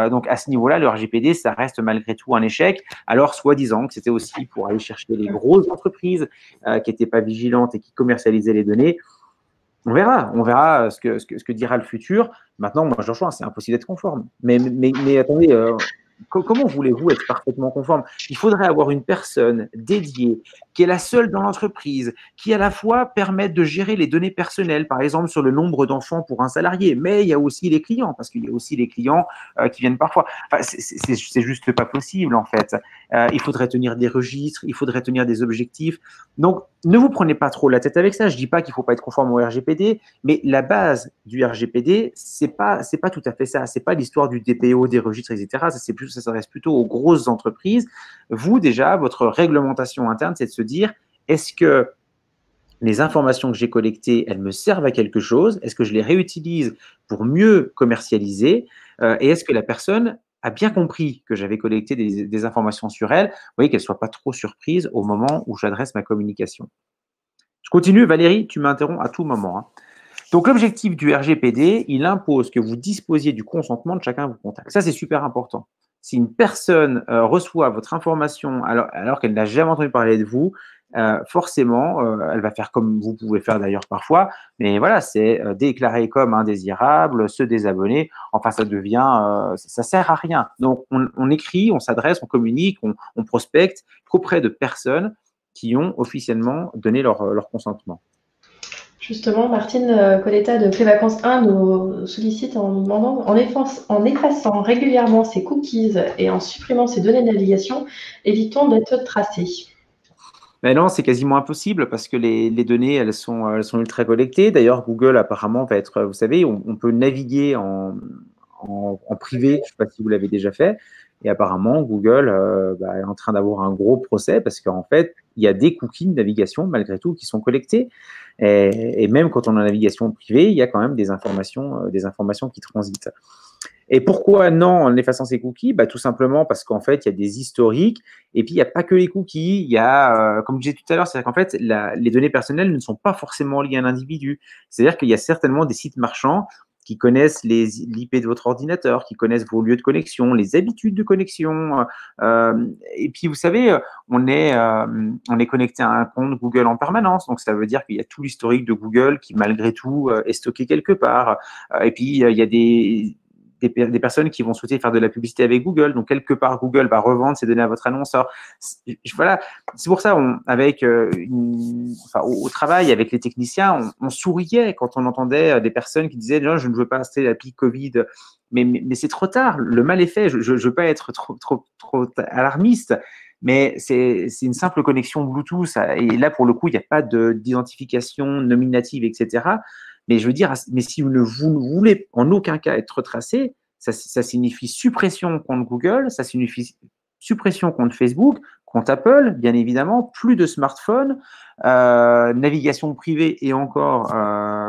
Donc, à ce niveau-là, le RGPD, ça reste malgré tout un échec. Alors, soi-disant que c'était aussi pour aller chercher les grosses entreprises qui n'étaient pas vigilantes et qui commercialisaient les données. On verra ce que dira le futur. Maintenant, moi, je rejoins, c'est impossible d'être conforme. Mais attendez, comment voulez-vous être parfaitement conforme? Il faudrait avoir une personne dédiée, qui est la seule dans l'entreprise, qui à la fois permette de gérer les données personnelles, par exemple sur le nombre d'enfants pour un salarié, mais il y a aussi les clients, parce qu'il y a aussi les clients qui viennent parfois. Enfin, c'est juste pas possible, en fait. Il faudrait tenir des registres, il faudrait tenir des objectifs. Donc, ne vous prenez pas trop la tête avec ça. Je ne dis pas qu'il ne faut pas être conforme au RGPD, mais la base du RGPD, c'est pas tout à fait ça. C'est pas l'histoire du DPO, des registres, etc. Ça s'adresse plutôt aux grosses entreprises. Vous, déjà, votre réglementation interne, c'est de se dire, est-ce que les informations que j'ai collectées, elles me servent à quelque chose? Est-ce que je les réutilise pour mieux commercialiser? Et est-ce que la personne a bien compris que j'avais collecté des informations sur elle? Vous voyez, qu'elle ne soit pas trop surprise au moment où j'adresse ma communication. Je continue, Valérie, tu m'interromps à tout moment. Hein. Donc, l'objectif du RGPD, il impose que vous disposiez du consentement de chacun de vos contacts. Ça, c'est super important. Si une personne reçoit votre information alors qu'elle n'a jamais entendu parler de vous, forcément, elle va faire comme vous pouvez faire d'ailleurs parfois, mais voilà, c'est déclaré comme indésirable, se désabonner, enfin ça devient, ça sert à rien. Donc on écrit, on s'adresse, on communique, on prospecte qu'auprès de personnes qui ont officiellement donné leur consentement. Justement, Martine Coletta de Prévacances 1 nous sollicite en nous demandant, en effaçant régulièrement ses cookies et en supprimant ses données de navigation, évitons d'être tracés. Mais non, c'est quasiment impossible parce que les données, elles sont ultra collectées. D'ailleurs, Google apparemment va être, vous savez, on peut naviguer en privé. Je ne sais pas si vous l'avez déjà fait. Et apparemment, Google est en train d'avoir un gros procès parce qu'en fait, il y a des cookies de navigation malgré tout qui sont collectés. Et même quand on est en navigation privée, il y a quand même des informations qui transitent. Et pourquoi non en effaçant ces cookies? Tout simplement parce qu'en fait, il y a des historiques. Et puis, il n'y a pas que les cookies. Il y a, comme je disais tout à l'heure, c'est-à-dire qu'en fait, les données personnelles ne sont pas forcément liées à un individu. C'est-à-dire qu'il y a certainement des sites marchands qui connaissent l'IP de votre ordinateur, qui connaissent vos lieux de connexion, les habitudes de connexion. Et puis, vous savez, on est connecté à un compte Google en permanence. Donc, ça veut dire qu'il y a tout l'historique de Google qui, malgré tout, est stocké quelque part. Et puis, il y a des personnes qui vont souhaiter faire de la publicité avec Google. Donc, quelque part, Google va revendre ces données à votre annonceur. Voilà. C'est pour ça, au travail, avec les techniciens, on souriait quand on entendait des personnes qui disaient « Non, je ne veux pas installer l'appli Covid ». Mais c'est trop tard. Le mal est fait. Je ne veux pas être trop alarmiste. Mais c'est une simple connexion Bluetooth. Et là, pour le coup, il n'y a pas d'identification nominative, etc. Mais je veux dire, mais si vous ne voulez en aucun cas être tracé, ça signifie suppression compte Google, ça signifie suppression compte Facebook, compte Apple, bien évidemment, plus de smartphone, navigation privée et encore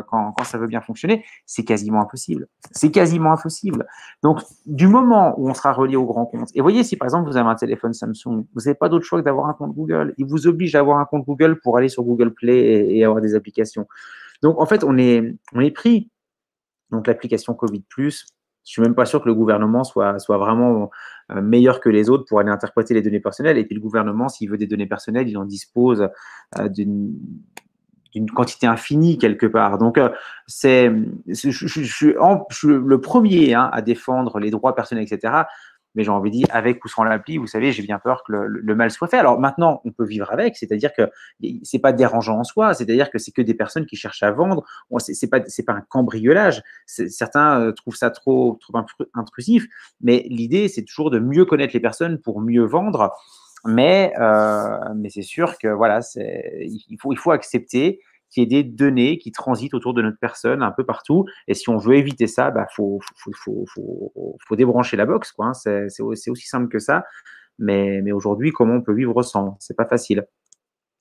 quand ça veut bien fonctionner, c'est quasiment impossible. C'est quasiment impossible. Donc, du moment où on sera relié au grand compte, et voyez, si par exemple vous avez un téléphone Samsung, vous n'avez pas d'autre choix que d'avoir un compte Google. Il vous oblige à avoir un compte Google pour aller sur Google Play et avoir des applications. Donc, en fait, on est pris. Donc, l'application Covid+, je ne suis même pas sûr que le gouvernement soit vraiment meilleur que les autres pour aller interpréter les données personnelles. Et puis, le gouvernement, s'il veut des données personnelles, il en dispose d'une quantité infinie quelque part. Donc, je suis le premier à défendre les droits personnels, etc. Mais j'ai envie de dire, avec ou sans l'appli, vous savez, j'ai bien peur que le mal soit fait. Alors maintenant, on peut vivre avec, c'est-à-dire que c'est pas dérangeant en soi, c'est-à-dire que c'est que des personnes qui cherchent à vendre. C'est pas un cambriolage. Certains trouvent ça trop intrusif, mais l'idée, c'est toujours de mieux connaître les personnes pour mieux vendre. Mais c'est sûr que voilà, il faut accepter qu'il y ait des données qui transitent autour de notre personne un peu partout. Et si on veut éviter ça, faut débrancher la box, quoi, hein. C'est aussi simple que ça. Mais aujourd'hui, comment on peut vivre sans? C'est pas facile.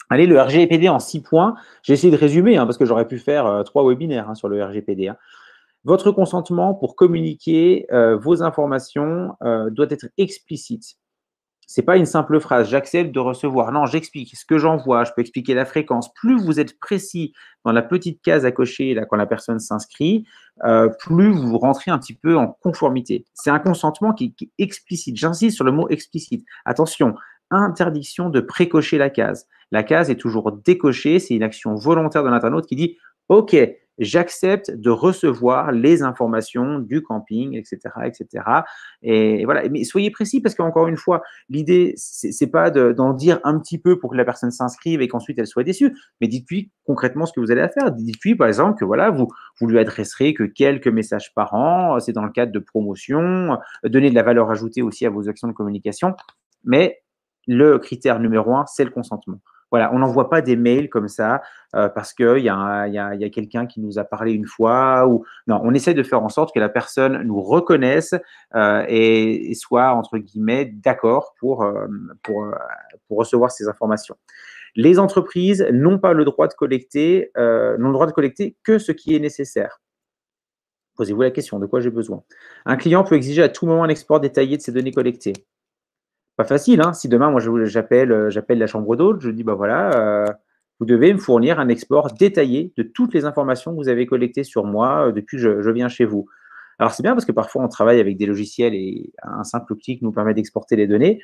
Allez, le RGPD en 6 points. J'ai essayé de résumer, parce que j'aurais pu faire 3 webinaires sur le RGPD. Votre consentement pour communiquer vos informations doit être explicite. C'est pas une simple phrase, j'accepte de recevoir. Non, j'explique ce que j'envoie, je peux expliquer la fréquence. Plus vous êtes précis dans la petite case à cocher là, quand la personne s'inscrit, plus vous rentrez un petit peu en conformité. C'est un consentement qui est explicite. J'insiste sur le mot explicite. Attention, interdiction de précocher la case. La case est toujours décochée, c'est une action volontaire de l'internaute qui dit « Ok, j'accepte de recevoir les informations du camping, etc., etc. » Et voilà. Mais soyez précis parce qu'encore une fois, l'idée, c'est pas d'en dire un petit peu pour que la personne s'inscrive et qu'ensuite elle soit déçue, mais dites-lui concrètement ce que vous allez faire. Dites-lui, par exemple, que voilà, vous lui adresserez que quelques messages par an, c'est dans le cadre de promotion, donner de la valeur ajoutée aussi à vos actions de communication, mais le critère numéro 1, c'est le consentement. Voilà, on n'envoie pas des mails comme ça parce qu'il y a quelqu'un qui nous a parlé une fois. Non, on essaie de faire en sorte que la personne nous reconnaisse et soit, entre guillemets, d'accord pour recevoir ces informations. Les entreprises n'ont pas le droit de collecter, que ce qui est nécessaire. Posez-vous la question, de quoi j'ai besoin? Un client peut exiger à tout moment un export détaillé de ses données collectées. Pas facile, hein. Si demain, moi, j'appelle la chambre d'hôte, je dis, voilà, vous devez me fournir un export détaillé de toutes les informations que vous avez collectées sur moi depuis que je viens chez vous. Alors, c'est bien parce que parfois, on travaille avec des logiciels et un simple clic nous permet d'exporter les données.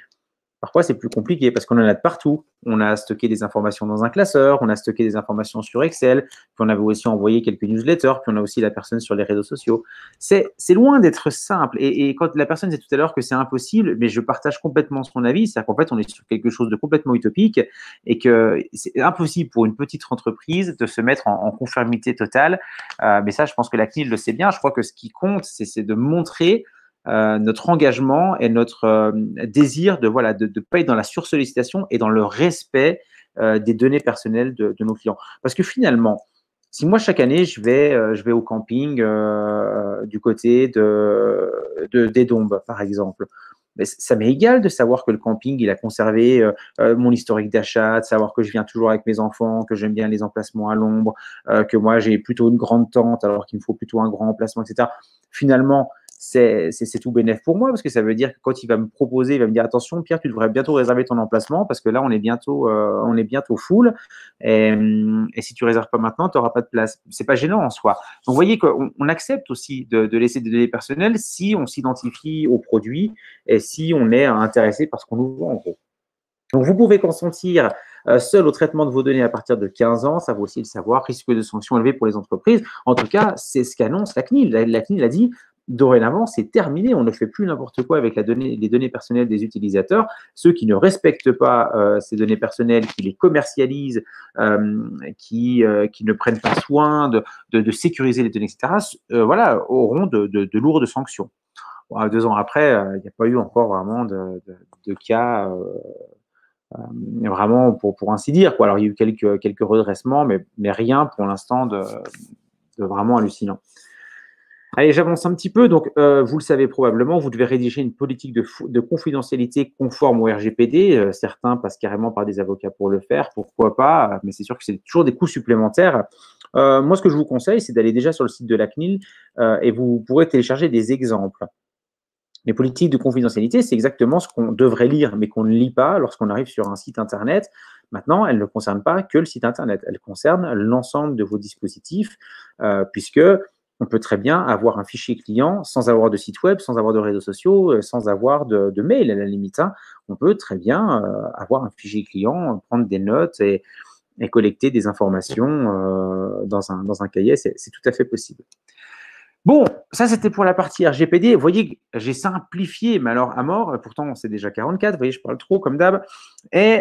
Parfois, c'est plus compliqué parce qu'on en a de partout. On a stocké des informations dans un classeur, on a stocké des informations sur Excel, puis on avait aussi envoyé quelques newsletters, puis on a aussi la personne sur les réseaux sociaux. C'est loin d'être simple. Et quand la personne disait tout à l'heure que c'est impossible, mais je partage complètement son avis. C'est-à-dire qu'en fait, on est sur quelque chose de complètement utopique et que c'est impossible pour une petite entreprise de se mettre en conformité totale. Mais ça, je pense que la CNIL le sait bien. Je crois que ce qui compte, c'est de montrer notre engagement et notre désir de pas être dans la sursollicitation et dans le respect des données personnelles de nos clients. Parce que finalement, si moi chaque année je vais au camping du côté des Dombes, par exemple, mais ça m'est égal de savoir que le camping il a conservé mon historique d'achat, de savoir que je viens toujours avec mes enfants, que j'aime bien les emplacements à l'ombre, que moi j'ai plutôt une grande tente alors qu'il me faut plutôt un grand emplacement, etc. Finalement, c'est tout bénef pour moi parce que ça veut dire que quand il va me proposer, il va me dire attention Pierre, tu devrais bientôt réserver ton emplacement parce que là on est bientôt full et si tu réserves pas maintenant, tu n'auras pas de place. C'est pas gênant en soi. Donc vous voyez qu'on accepte aussi de laisser des données personnelles si on s'identifie au produit et si on est intéressé par ce qu'on nous vend en gros. Donc, vous pouvez consentir seul au traitement de vos données à partir de 15 ans. Ça vaut aussi le savoir. Risque de sanctions élevées pour les entreprises. En tout cas, c'est ce qu'annonce la CNIL. La CNIL a dit dorénavant, c'est terminé. On ne fait plus n'importe quoi avec les données personnelles des utilisateurs. Ceux qui ne respectent pas ces données personnelles, qui les commercialisent, qui ne prennent pas soin de sécuriser les données, etc., auront de lourdes sanctions. Bon, 2 ans après, il n'y a pas eu encore vraiment de cas vraiment pour ainsi dire. Alors, il y a eu quelques redressements, mais rien pour l'instant de vraiment hallucinant. Allez, j'avance un petit peu. Donc, vous le savez probablement, vous devez rédiger une politique de confidentialité conforme au RGPD. Certains passent carrément par des avocats pour le faire, pourquoi pas, mais c'est sûr que c'est toujours des coûts supplémentaires. Moi, ce que je vous conseille, c'est d'aller déjà sur le site de la CNIL et vous pourrez télécharger des exemples. Les politiques de confidentialité, c'est exactement ce qu'on devrait lire, mais qu'on ne lit pas lorsqu'on arrive sur un site Internet. Maintenant, elles ne concernent pas que le site Internet, elles concernent l'ensemble de vos dispositifs, puisque on peut très bien avoir un fichier client sans avoir de site web, sans avoir de réseaux sociaux, sans avoir de mail à la limite. On peut très bien avoir un fichier client, prendre des notes et collecter des informations dans un cahier, c'est tout à fait possible. Bon, ça c'était pour la partie RGPD. Vous voyez que j'ai simplifié, mais alors à mort, pourtant c'est déjà 44, vous voyez, je parle trop comme d'hab. Mais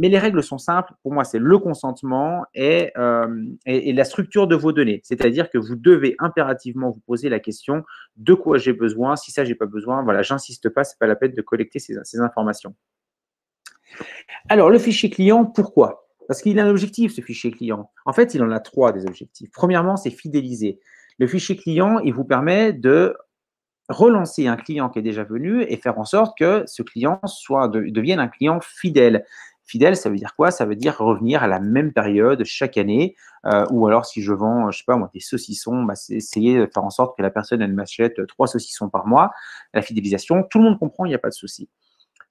les règles sont simples. Pour moi, c'est le consentement et la structure de vos données. C'est-à-dire que vous devez impérativement vous poser la question de quoi j'ai besoin. Si ça, j'ai pas besoin, voilà, j'insiste pas, c'est pas la peine de collecter ces informations. Alors, le fichier client, pourquoi? Parce qu'il a un objectif, ce fichier client. En fait, il en a 3 des objectifs. Premièrement, c'est fidéliser. Le fichier client, il vous permet de relancer un client qui est déjà venu et faire en sorte que ce client devienne un client fidèle. Fidèle, ça veut dire quoi? Ça veut dire revenir à la même période chaque année. Ou alors, si je vends, je sais pas moi, des saucissons, c'est essayer de faire en sorte que la personne, elle m'achète 3 saucissons par mois. La fidélisation, tout le monde comprend, il n'y a pas de souci.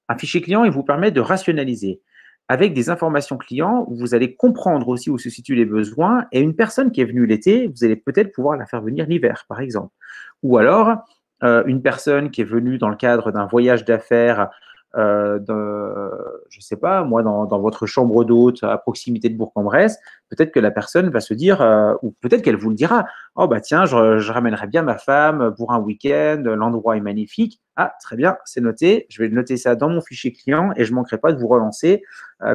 Un fichier client, il vous permet de rationaliser. Avec des informations clients, vous allez comprendre aussi où se situent les besoins. Et une personne qui est venue l'été, vous allez peut-être pouvoir la faire venir l'hiver, par exemple. Ou alors, une personne qui est venue dans le cadre d'un voyage d'affaires, je ne sais pas, moi, dans votre chambre d'hôte à proximité de Bourg-en-Bresse, peut-être que la personne va se dire, ou peut-être qu'elle vous le dira, oh bah tiens, je ramènerai bien ma femme pour un week-end, l'endroit est magnifique. Ah, très bien, c'est noté, je vais noter ça dans mon fichier client et je ne manquerai pas de vous relancer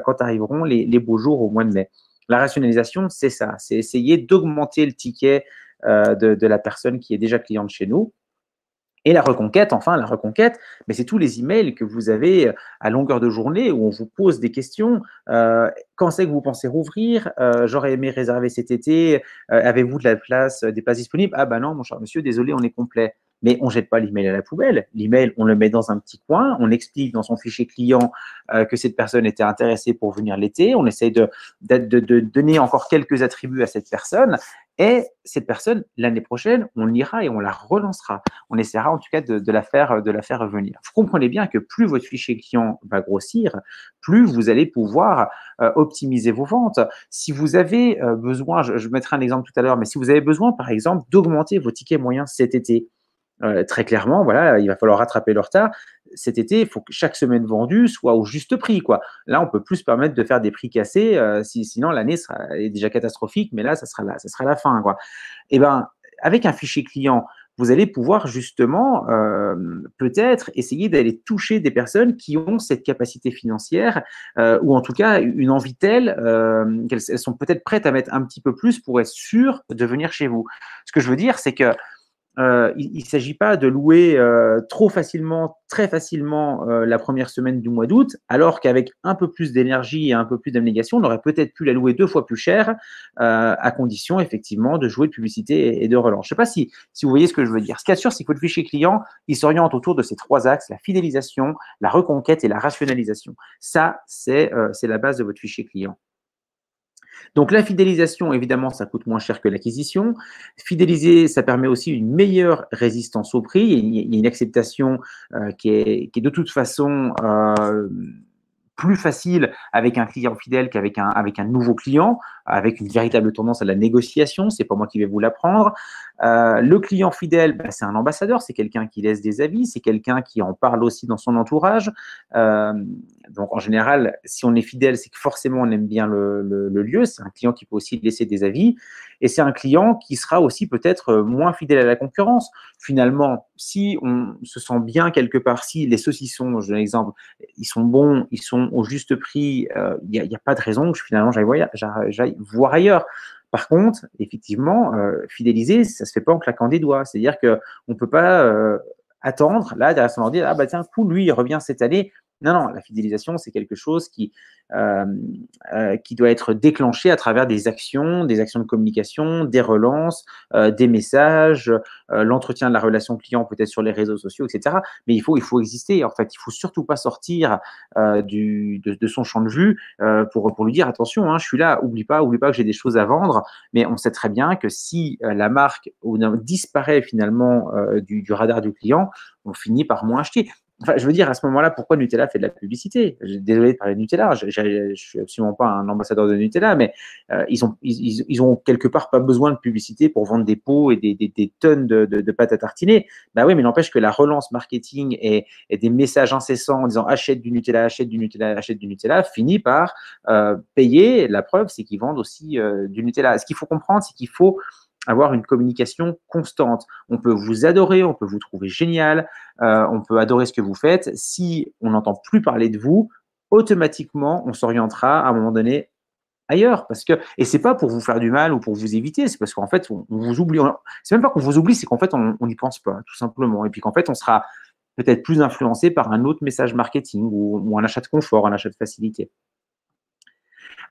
quand arriveront les beaux jours au mois de mai. La rationalisation, c'est ça, c'est essayer d'augmenter le ticket de la personne qui est déjà cliente chez nous. Et la reconquête, mais c'est tous les emails que vous avez à longueur de journée où on vous pose des questions. Quand c'est que vous pensez rouvrir? J'aurais aimé réserver cet été. Avez-vous de la place, des places disponibles? Ah ben non, mon cher monsieur, désolé, on est complet. Mais on ne jette pas l'email à la poubelle. L'email, on le met dans un petit coin. On explique dans son fichier client que cette personne était intéressée pour venir l'été. On essaye de donner encore quelques attributs à cette personne. Et cette personne, l'année prochaine, on ira et on la relancera. On essaiera en tout cas de la faire revenir. Vous comprenez bien que plus votre fichier client va grossir, plus vous allez pouvoir optimiser vos ventes. Si vous avez besoin, je mettrai un exemple tout à l'heure, mais si vous avez besoin, par exemple, d'augmenter vos tickets moyens cet été, très clairement, voilà, il va falloir rattraper le retard. Cet été, il faut que chaque semaine vendue soit au juste prix, quoi. Là, on peut plus se permettre de faire des prix cassés, sinon l'année est déjà catastrophique, mais là, ça sera la fin, quoi. Et ben, avec un fichier client, vous allez pouvoir justement peut-être essayer d'aller toucher des personnes qui ont cette capacité financière ou en tout cas une envie telle qu'elles sont peut-être prêtes à mettre un petit peu plus pour être sûres de venir chez vous. Ce que je veux dire, c'est que il ne s'agit pas de louer trop facilement, très facilement la première semaine du mois d'août, alors qu'avec un peu plus d'énergie et un peu plus d'abnégation, on aurait peut-être pu la louer 2 fois plus cher, à condition effectivement de jouer de publicité et de relance. Je ne sais pas si vous voyez ce que je veux dire. Ce qu'il y a de sûr, c'est que votre fichier client, il s'oriente autour de ces 3 axes, la fidélisation, la reconquête et la rationalisation. Ça, c'est la base de votre fichier client. Donc, la fidélisation, évidemment, ça coûte moins cher que l'acquisition. Fidéliser, ça permet aussi une meilleure résistance au prix. Il y a une acceptation qui est de toute façon plus facile avec un client fidèle qu'avec un nouveau client, avec une véritable tendance à la négociation. C'est pas moi qui vais vous l'apprendre. Le client fidèle, c'est un ambassadeur, c'est quelqu'un qui laisse des avis, c'est quelqu'un qui en parle aussi dans son entourage. Donc, en général, si on est fidèle, c'est que forcément, on aime bien le lieu. C'est un client qui peut aussi laisser des avis. Et c'est un client qui sera aussi peut-être moins fidèle à la concurrence. Finalement, si on se sent bien quelque part, si les saucissons, je donne l'exemple, ils sont bons, ils sont au juste prix, il n'y a pas de raison que finalement j'aille voir ailleurs. Par contre, effectivement, fidéliser, ça ne se fait pas en claquant des doigts. C'est-à-dire qu'on ne peut pas attendre, là, derrière son ordi, ah bah tiens, cool, lui, il revient cette année. Non, non, la fidélisation, c'est quelque chose qui doit être déclenché à travers des actions de communication, des relances, des messages, l'entretien de la relation client peut-être sur les réseaux sociaux, etc. Mais il faut exister. En fait, il ne faut surtout pas sortir de son champ de vue pour lui dire attention, hein, je suis là, oublie pas que j'ai des choses à vendre. Mais on sait très bien que si la marque disparaît finalement du radar du client, on finit par moins acheter. Enfin, je veux dire, à ce moment-là, pourquoi Nutella fait de la publicité? Désolé de parler de Nutella, je ne suis absolument pas un ambassadeur de Nutella, mais ils ont quelque part pas besoin de publicité pour vendre des pots et des tonnes de pâte à tartiner. Bah oui, mais n'empêche que la relance marketing et des messages incessants en disant achète du Nutella, achète du Nutella, achète du Nutella, finit par payer. La preuve, c'est qu'ils vendent aussi du Nutella. Ce qu'il faut comprendre, c'est qu'il faut avoir une communication constante. On peut vous adorer, on peut vous trouver génial, on peut adorer ce que vous faites. Si on n'entend plus parler de vous, automatiquement, on s'orientera à un moment donné ailleurs. Et c'est pas pour vous faire du mal ou pour vous éviter, c'est parce qu'en fait, on vous oublie. C'est même pas qu'on vous oublie, c'est qu'en fait, on n'y pense pas, tout simplement. Et puis qu'en fait, on sera peut-être plus influencé par un autre message marketing ou un achat de confort, un achat de facilité.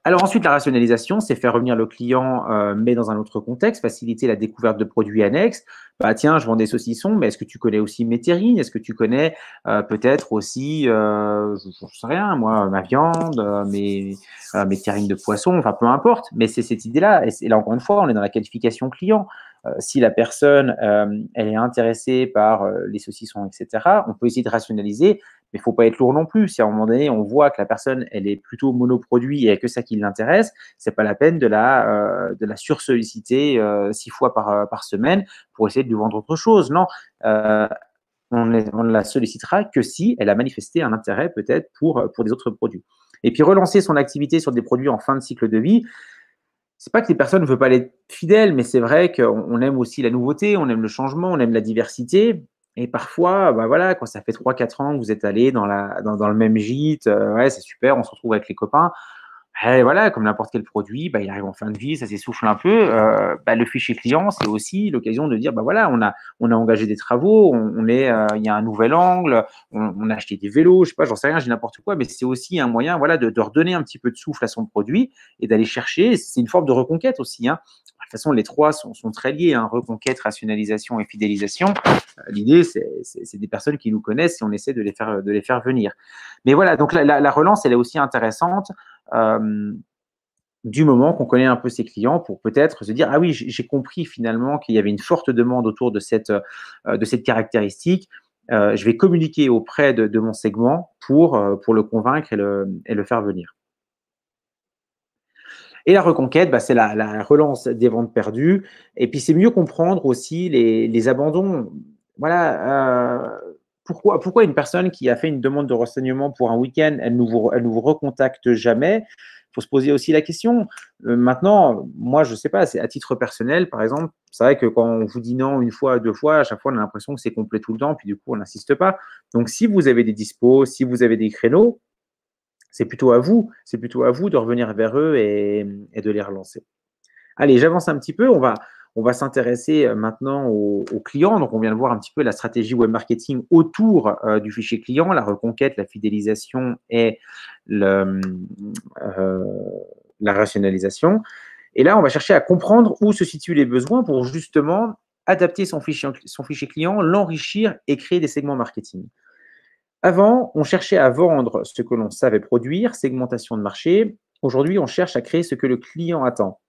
Alors ensuite, la rationalisation, c'est faire revenir le client, mais dans un autre contexte, faciliter la découverte de produits annexes. Bah, tiens, je vends des saucissons, mais est-ce que tu connais aussi mes terrines? Est-ce que tu connais peut-être aussi, je ne sais rien, moi, ma viande, mes terrines de poisson, enfin peu importe. Mais c'est cette idée-là. Et là, encore une fois, on est dans la qualification client. Si la personne, elle est intéressée par les saucissons, etc., on peut essayer de rationaliser, mais il ne faut pas être lourd non plus. Si à un moment donné, on voit que la personne, elle est plutôt monoproduit et il n'y a que ça qui l'intéresse, ce n'est pas la peine de la sursolliciter 6 fois par semaine pour essayer de lui vendre autre chose. Non, on ne la sollicitera que si elle a manifesté un intérêt peut-être pour des autres produits. Et puis, relancer son activité sur des produits en fin de cycle de vie, c'est pas que les personnes ne veulent pas être fidèles, mais c'est vrai qu'on aime aussi la nouveauté, on aime le changement, on aime la diversité. Et parfois, bah voilà, quand ça fait 3-4 ans que vous êtes allé dans le même gîte, ouais, c'est super, on se retrouve avec les copains. Et voilà, comme n'importe quel produit, bah, il arrive en fin de vie, ça s'essouffle un peu. Bah, le fichier client, c'est aussi l'occasion de dire, bah voilà, on a engagé des travaux, il y a un nouvel angle, on a acheté des vélos, je sais pas, j'en sais rien, j'ai n'importe quoi, mais c'est aussi un moyen, voilà, de redonner un petit peu de souffle à son produit et d'aller chercher. C'est une forme de reconquête aussi, hein. De toute façon, les trois sont très liés, hein, reconquête, rationalisation et fidélisation. L'idée, c'est des personnes qui nous connaissent et on essaie de les faire venir. Mais voilà, donc la relance, elle est aussi intéressante. Du moment qu'on connaît un peu ses clients pour peut-être se dire ah oui, j'ai compris finalement qu'il y avait une forte demande autour de cette caractéristique. Je vais communiquer auprès de mon segment pour le convaincre et le faire venir. Et la reconquête, bah, c'est la relance des ventes perdues. Et puis, c'est mieux comprendre aussi les abandons. voilà, pourquoi une personne qui a fait une demande de renseignement pour un week-end, elle nous recontacte jamais? Il faut se poser aussi la question. Maintenant, moi, je ne sais pas, c'est à titre personnel, par exemple, c'est vrai que quand on vous dit non une fois, deux fois, à chaque fois, on a l'impression que c'est complet tout le temps, puis du coup, on n'insiste pas. Donc, si vous avez des dispos, si vous avez des créneaux, c'est plutôt à vous de revenir vers eux et de les relancer. Allez, j'avance un petit peu. On va s'intéresser maintenant aux clients. Donc, on vient de voir un petit peu la stratégie web marketing autour du fichier client, la reconquête, la fidélisation et la rationalisation. Et là, on va chercher à comprendre où se situent les besoins pour justement adapter son fichier client, l'enrichir et créer des segments marketing. Avant, on cherchait à vendre ce que l'on savait produire, segmentation de marché. Aujourd'hui, on cherche à créer ce que le client attend.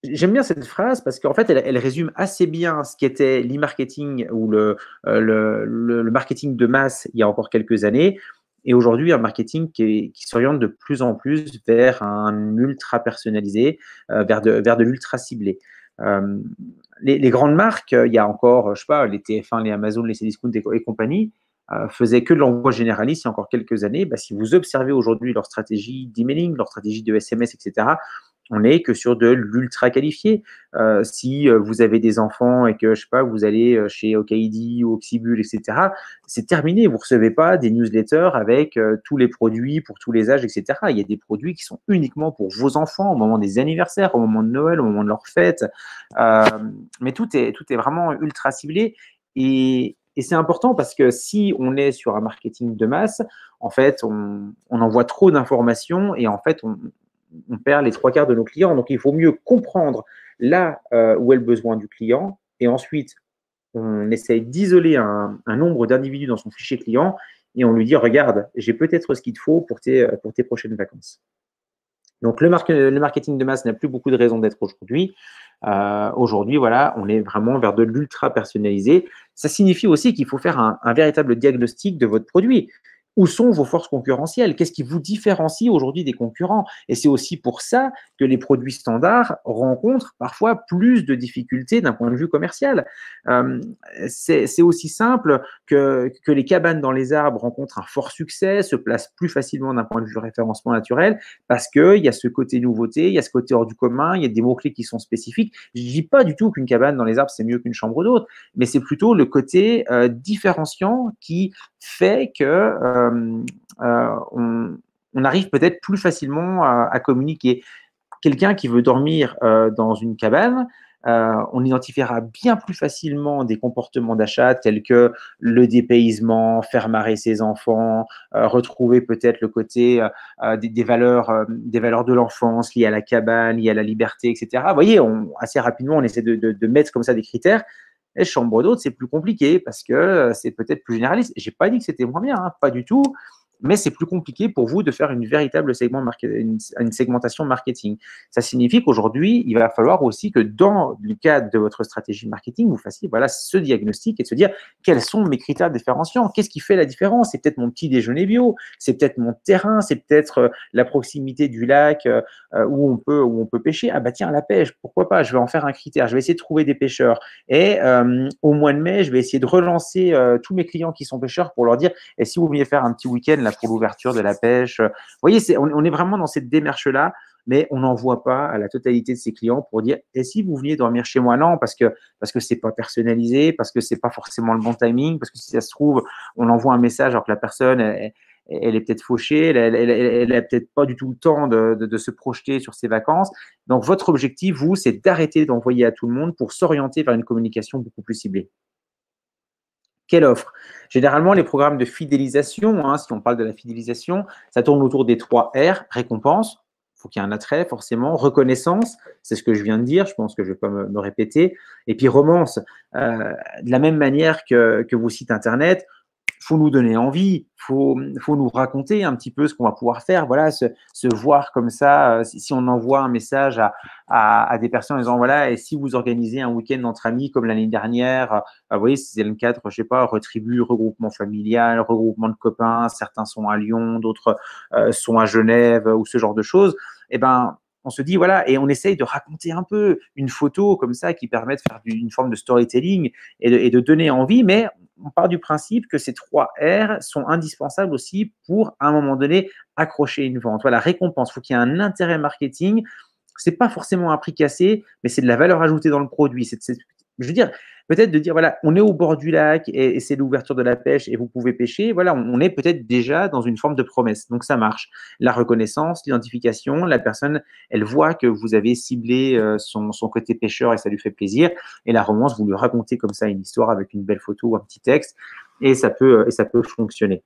J'aime bien cette phrase parce qu'en fait, elle résume assez bien ce qu'était l'e-marketing ou le marketing de masse il y a encore quelques années. Et aujourd'hui, un marketing qui s'oriente de plus en plus vers un ultra personnalisé, vers de l'ultra ciblé. Les grandes marques, il y a encore, je sais pas, les TF1, les Amazon, les Cdiscount et compagnie, faisaient que de l'envoi généraliste il y a encore quelques années. Bah, si vous observez aujourd'hui leur stratégie d'emailing, leur stratégie de SMS, etc., on n'est que sur de l'ultra qualifié. Si vous avez des enfants et que, je sais pas, vous allez chez Okaidi ou Oxybul, etc., c'est terminé. Vous ne recevez pas des newsletters avec tous les produits pour tous les âges, etc. Il y a des produits qui sont uniquement pour vos enfants au moment des anniversaires, au moment de Noël, au moment de leur fête. Mais tout est vraiment ultra ciblé. Et c'est important parce que si on est sur un marketing de masse, en fait, on envoie trop d'informations et en fait, on perd les trois quarts de nos clients. Donc, il faut mieux comprendre là où est le besoin du client et ensuite, on essaye d'isoler un nombre d'individus dans son fichier client et on lui dit, regarde, j'ai peut-être ce qu'il te faut pour tes prochaines vacances. Donc, le marketing de masse n'a plus beaucoup de raison d'être aujourd'hui. Aujourd'hui, voilà, on est vraiment vers de l'ultra personnalisé. Ça signifie aussi qu'il faut faire un véritable diagnostic de votre produit. Où sont vos forces concurrentielles? Qu'est-ce qui vous différencie aujourd'hui des concurrents? Et c'est aussi pour ça que les produits standards rencontrent parfois plus de difficultés d'un point de vue commercial. C'est aussi simple que les cabanes dans les arbres rencontrent un fort succès, se placent plus facilement d'un point de vue référencement naturel, parce qu'il y a ce côté nouveauté, il y a ce côté hors du commun, il y a des mots-clés qui sont spécifiques. Je ne dis pas du tout qu'une cabane dans les arbres, c'est mieux qu'une chambre d'hôte, mais c'est plutôt le côté différenciant qui fait que on arrive peut-être plus facilement à communiquer. Quelqu'un qui veut dormir dans une cabane, on identifiera bien plus facilement des comportements d'achat tels que le dépaysement, faire marrer ses enfants, retrouver peut-être le côté des valeurs de l'enfance liées à la cabane, liées à la liberté, etc. Vous voyez, assez rapidement, on essaie de mettre comme ça des critères. Les chambres d'hôtes, c'est plus compliqué parce que c'est peut-être plus généraliste. Je n'ai pas dit que c'était moins bien, hein, pas du tout. Mais c'est plus compliqué pour vous de faire une véritable une segmentation marketing. Ça signifie qu'aujourd'hui, il va falloir aussi que dans le cadre de votre stratégie marketing, vous fassiez voilà, ce diagnostic et de se dire quels sont mes critères différenciants, qu'est-ce qui fait la différence? C'est peut-être mon petit déjeuner bio, c'est peut-être mon terrain, c'est peut-être la proximité du lac où on peut pêcher. Ah bah tiens, la pêche, pourquoi pas? Je vais en faire un critère, je vais essayer de trouver des pêcheurs. Et au mois de mai, je vais essayer de relancer tous mes clients qui sont pêcheurs pour leur dire, et si vous vouliez faire un petit week-end pour l'ouverture de la pêche. Vous voyez, on est vraiment dans cette démarche-là, mais on n'envoie pas à la totalité de ses clients pour dire « Et si vous veniez dormir chez moi ?» Non, parce que ce n'est pas personnalisé, parce que ce n'est pas forcément le bon timing, parce que si ça se trouve, on envoie un message alors que la personne, elle est peut-être fauchée, elle n'a peut-être pas du tout le temps de se projeter sur ses vacances. Donc, votre objectif, vous, c'est d'arrêter d'envoyer à tout le monde pour s'orienter vers une communication beaucoup plus ciblée. Quelle offre? Généralement, les programmes de fidélisation, hein, si on parle de la fidélisation, ça tourne autour des 3 R, récompense, il faut qu'il y ait un attrait forcément, reconnaissance, c'est ce que je viens de dire, je pense que je ne vais pas me répéter, et puis romance. De la même manière que vos sites internet, il faut nous donner envie, il faut nous raconter un petit peu ce qu'on va pouvoir faire, voilà, se voir comme ça, si on envoie un message à des personnes en disant, voilà, et si vous organisez un week-end entre amis comme l'année dernière, vous voyez, c'est le cadre, je sais pas, Retribu, regroupement familial, regroupement de copains, certains sont à Lyon, d'autres sont à Genève ou ce genre de choses, eh ben, on se dit, voilà, et on essaye de raconter un peu une photo comme ça qui permet de faire une forme de storytelling et de donner envie, mais on part du principe que ces 3 R sont indispensables aussi pour, à un moment donné, accrocher une vente. Voilà, récompense. Il faut qu'il y ait un intérêt marketing. Ce n'est pas forcément un prix cassé, mais c'est de la valeur ajoutée dans le produit. Je veux dire, peut-être de dire, voilà, on est au bord du lac et c'est l'ouverture de la pêche et vous pouvez pêcher. Voilà, on est peut-être déjà dans une forme de promesse. Donc, ça marche. La reconnaissance, l'identification, la personne, elle voit que vous avez ciblé son côté pêcheur et ça lui fait plaisir. Et la romance, vous lui racontez comme ça une histoire avec une belle photo ou un petit texte et ça peut fonctionner.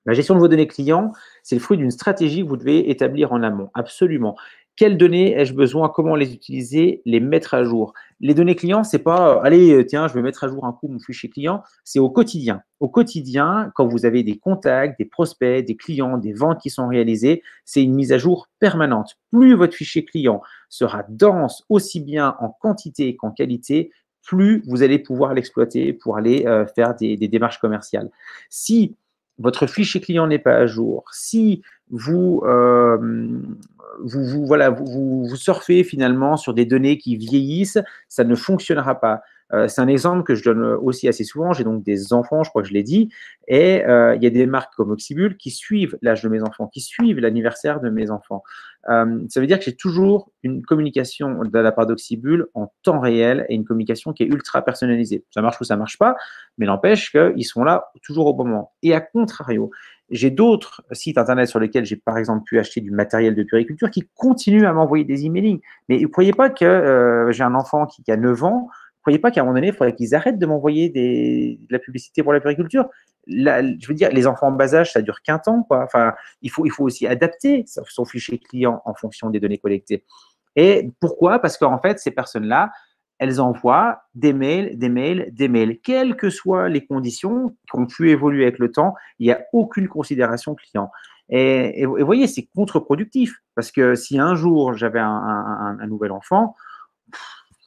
La gestion de vos données clients, c'est le fruit d'une stratégie que vous devez établir en amont. Absolument. Quelles données ai-je besoin? Comment les utiliser? Les mettre à jour. Les données clients, c'est pas allez, tiens, je vais mettre à jour un coup mon fichier client. C'est au quotidien. Au quotidien, quand vous avez des contacts, des prospects, des clients, des ventes qui sont réalisées, c'est une mise à jour permanente. Plus votre fichier client sera dense, aussi bien en quantité qu'en qualité, plus vous allez pouvoir l'exploiter pour aller faire des démarches commerciales. Si votre fichier client n'est pas à jour, si vous surfez finalement sur des données qui vieillissent, ça ne fonctionnera pas. C'est un exemple que je donne aussi assez souvent. J'ai donc des enfants, je crois que je l'ai dit, et il y a des marques comme Oxybul qui suivent l'âge de mes enfants, qui suivent l'anniversaire de mes enfants. Ça veut dire que j'ai toujours une communication de la part d'Oxybul en temps réel et une communication qui est ultra personnalisée. Ça marche ou ça marche pas, mais n'empêche qu'ils sont là toujours au bon moment. Et à contrario, j'ai d'autres sites internet sur lesquels j'ai par exemple pu acheter du matériel de puériculture qui continuent à m'envoyer des emailing. Mais ne croyez pas que j'ai un enfant qui a 9 ans, ne croyez pas qu'à un moment donné, il faudrait qu'ils arrêtent de m'envoyer de la publicité pour la puériculture. Là, je veux dire, les enfants en bas âge, ça dure qu'un temps, quoi. Enfin, il faut aussi adapter son fichier client en fonction des données collectées. Et pourquoi? Parce qu'en fait, ces personnes-là, elles envoient des mails, des mails, des mails. Quelles que soient les conditions qui ont pu évoluer avec le temps, il n'y a aucune considération client. Et vous voyez, c'est contre-productif. Parce que si un jour, j'avais un nouvel enfant,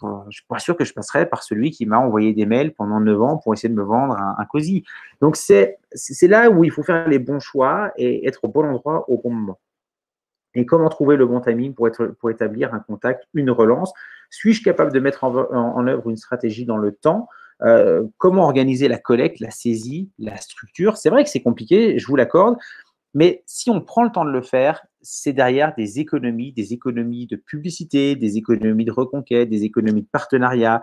je ne suis pas sûr que je passerais par celui qui m'a envoyé des mails pendant 9 ans pour essayer de me vendre un cosy. Donc, c'est là où il faut faire les bons choix et être au bon endroit au bon moment. Et comment trouver le bon timing pour établir un contact, une relance? Suis-je capable de mettre en œuvre une stratégie dans le temps? Comment organiser la collecte, la saisie, la structure? C'est vrai que c'est compliqué, je vous l'accorde, mais si on prend le temps de le faire, c'est derrière des économies de publicité, des économies de reconquête, des économies de partenariat.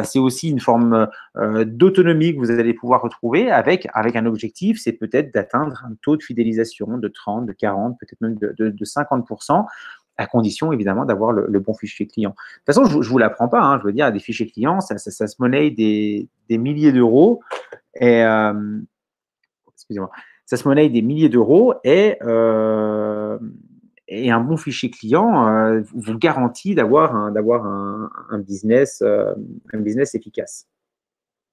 C'est aussi une forme d'autonomie que vous allez pouvoir retrouver avec un objectif, c'est peut-être d'atteindre un taux de fidélisation de 30, de 40, peut-être même de 50%, à condition évidemment d'avoir le bon fichier client. De toute façon, je ne vous l'apprends pas, hein, je veux dire, des fichiers clients, ça se monnaie des milliers d'euros. Et excusez-moi. Ça se monnaie des milliers d'euros et un bon fichier client vous garantit d'avoir un business efficace.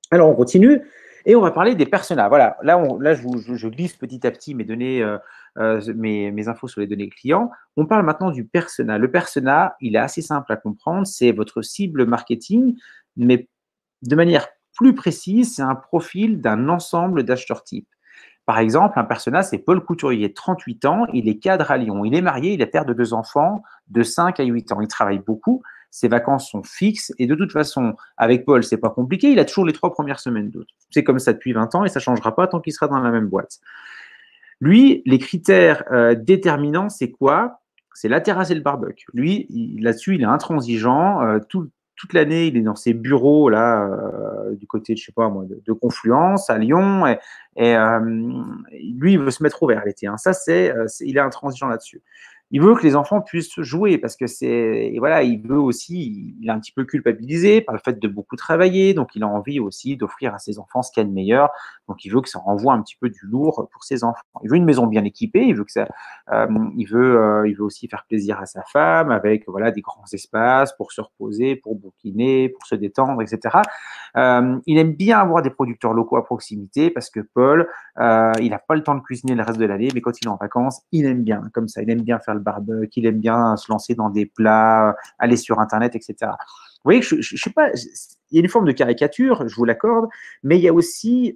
Alors, on continue et on va parler des personas. Voilà, là je glisse petit à petit mes données, mes infos sur les données clients. On parle maintenant du persona. Le persona, il est assez simple à comprendre. C'est votre cible marketing, mais de manière plus précise, c'est un profil d'un ensemble d'acheteurs types. Par exemple, un persona, c'est Paul Couturier, 38 ans, il est cadre à Lyon. Il est marié, il est père de 2 enfants de 5 à 8 ans. Il travaille beaucoup, ses vacances sont fixes et de toute façon, avec Paul, c'est pas compliqué, il a toujours les 3 premières semaines d'août. C'est comme ça depuis 20 ans et ça ne changera pas tant qu'il sera dans la même boîte. Lui, les critères déterminants, c'est quoi? C'est la terrasse et le barbecue. Lui, là-dessus, il est intransigeant. Toute l'année, il est dans ses bureaux là, du côté de, je sais pas moi, de Confluence à Lyon, et lui, il veut se mettre au vert l'été. Hein. Ça, il est intransigeant là-dessus. Il veut que les enfants puissent jouer parce que voilà, il veut aussi, il est un petit peu culpabilisé par le fait de beaucoup travailler, donc il a envie aussi d'offrir à ses enfants ce qu'il y a de meilleur. Donc il veut que ça renvoie un petit peu du lourd pour ses enfants. Il veut une maison bien équipée, il veut aussi faire plaisir à sa femme avec voilà des grands espaces pour se reposer, pour bouquiner, pour se détendre, etc. Il aime bien avoir des producteurs locaux à proximité parce que Paul, il n'a pas le temps de cuisiner le reste de l'année, mais quand il est en vacances, il aime bien comme ça, il aime bien faire le barbecue, il aime bien se lancer dans des plats, aller sur Internet, etc. Vous voyez que je sais pas, il y a une forme de caricature, je vous l'accorde, mais il y a aussi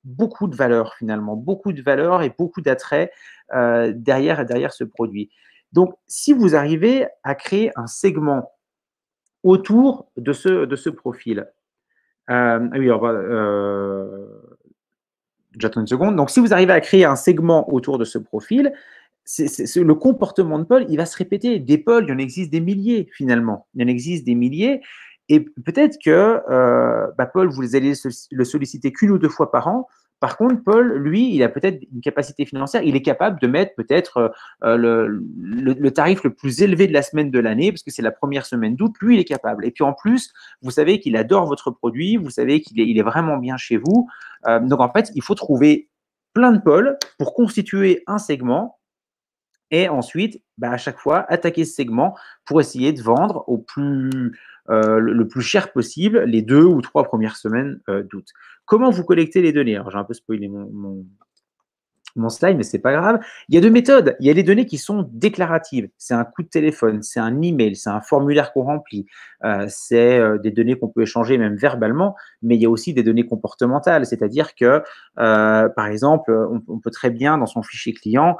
beaucoup de valeur finalement, beaucoup de valeur et beaucoup d'attrait derrière ce produit. Donc, si vous arrivez à créer un segment autour de ce profil, oui, j'attends une seconde. Donc, si vous arrivez à créer un segment autour de ce profil, le comportement de Paul, il va se répéter. Des Paul, il y en existe des milliers finalement. Il y en existe des milliers. Et peut-être que Paul, vous allez le solliciter qu'une ou deux fois par an. Par contre, Paul, lui, il a peut-être une capacité financière. Il est capable de mettre peut-être le tarif le plus élevé de la semaine de l'année, parce que c'est la première semaine d'août. Lui, il est capable. Et puis en plus, vous savez qu'il adore votre produit. Vous savez qu'il est vraiment bien chez vous. Donc en fait, il faut trouver plein de Paul pour constituer un segment. Et ensuite, à chaque fois, attaquer ce segment pour essayer de vendre le plus cher possible les 2 ou 3 premières semaines d'août. Comment vous collectez les données? Alors, j'ai un peu spoilé mon slide, mais c'est pas grave. Il y a deux méthodes. Il y a les données qui sont déclaratives. C'est un coup de téléphone, c'est un email, c'est un formulaire qu'on remplit, c'est des données qu'on peut échanger même verbalement, mais il y a aussi des données comportementales, c'est-à-dire que, par exemple, on peut très bien, dans son fichier client,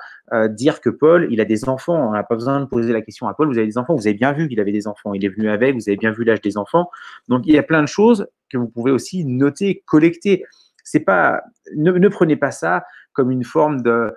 dire que Paul, il a des enfants. On n'a pas besoin de poser la question à Paul, vous avez des enfants? Vous avez bien vu qu'il avait des enfants. Il est venu avec, vous avez bien vu l'âge des enfants. Donc, il y a plein de choses que vous pouvez aussi noter, collecter. C'est pas, ne prenez pas ça comme une forme de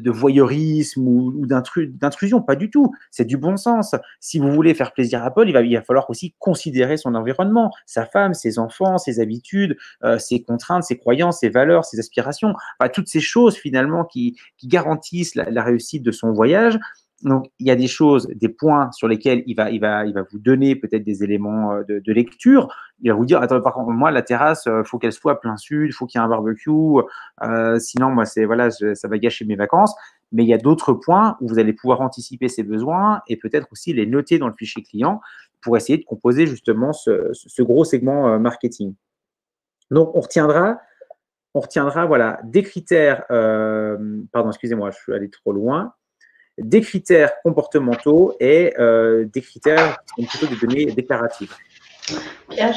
voyeurisme ou d'intrusion, pas du tout. C'est du bon sens. Si vous voulez faire plaisir à Paul, il va falloir aussi considérer son environnement, sa femme, ses enfants, ses habitudes, ses contraintes, ses croyances, ses valeurs, ses aspirations, enfin, toutes ces choses finalement qui garantissent la réussite de son voyage. Donc, il y a des choses, des points sur lesquels il va vous donner peut-être des éléments de lecture. Il va vous dire, attends, par contre, moi, la terrasse, faut qu'elle soit plein sud, faut qu'il y ait un barbecue. Sinon, moi, ça va gâcher mes vacances. Mais il y a d'autres points où vous allez pouvoir anticiper ses besoins et peut-être aussi les noter dans le fichier client pour essayer de composer justement ce gros segment marketing. Donc, on retiendra voilà, des critères. Pardon, excusez-moi, je suis allé trop loin. Des critères comportementaux et des critères qui sont plutôt des données déclaratives. Pierre,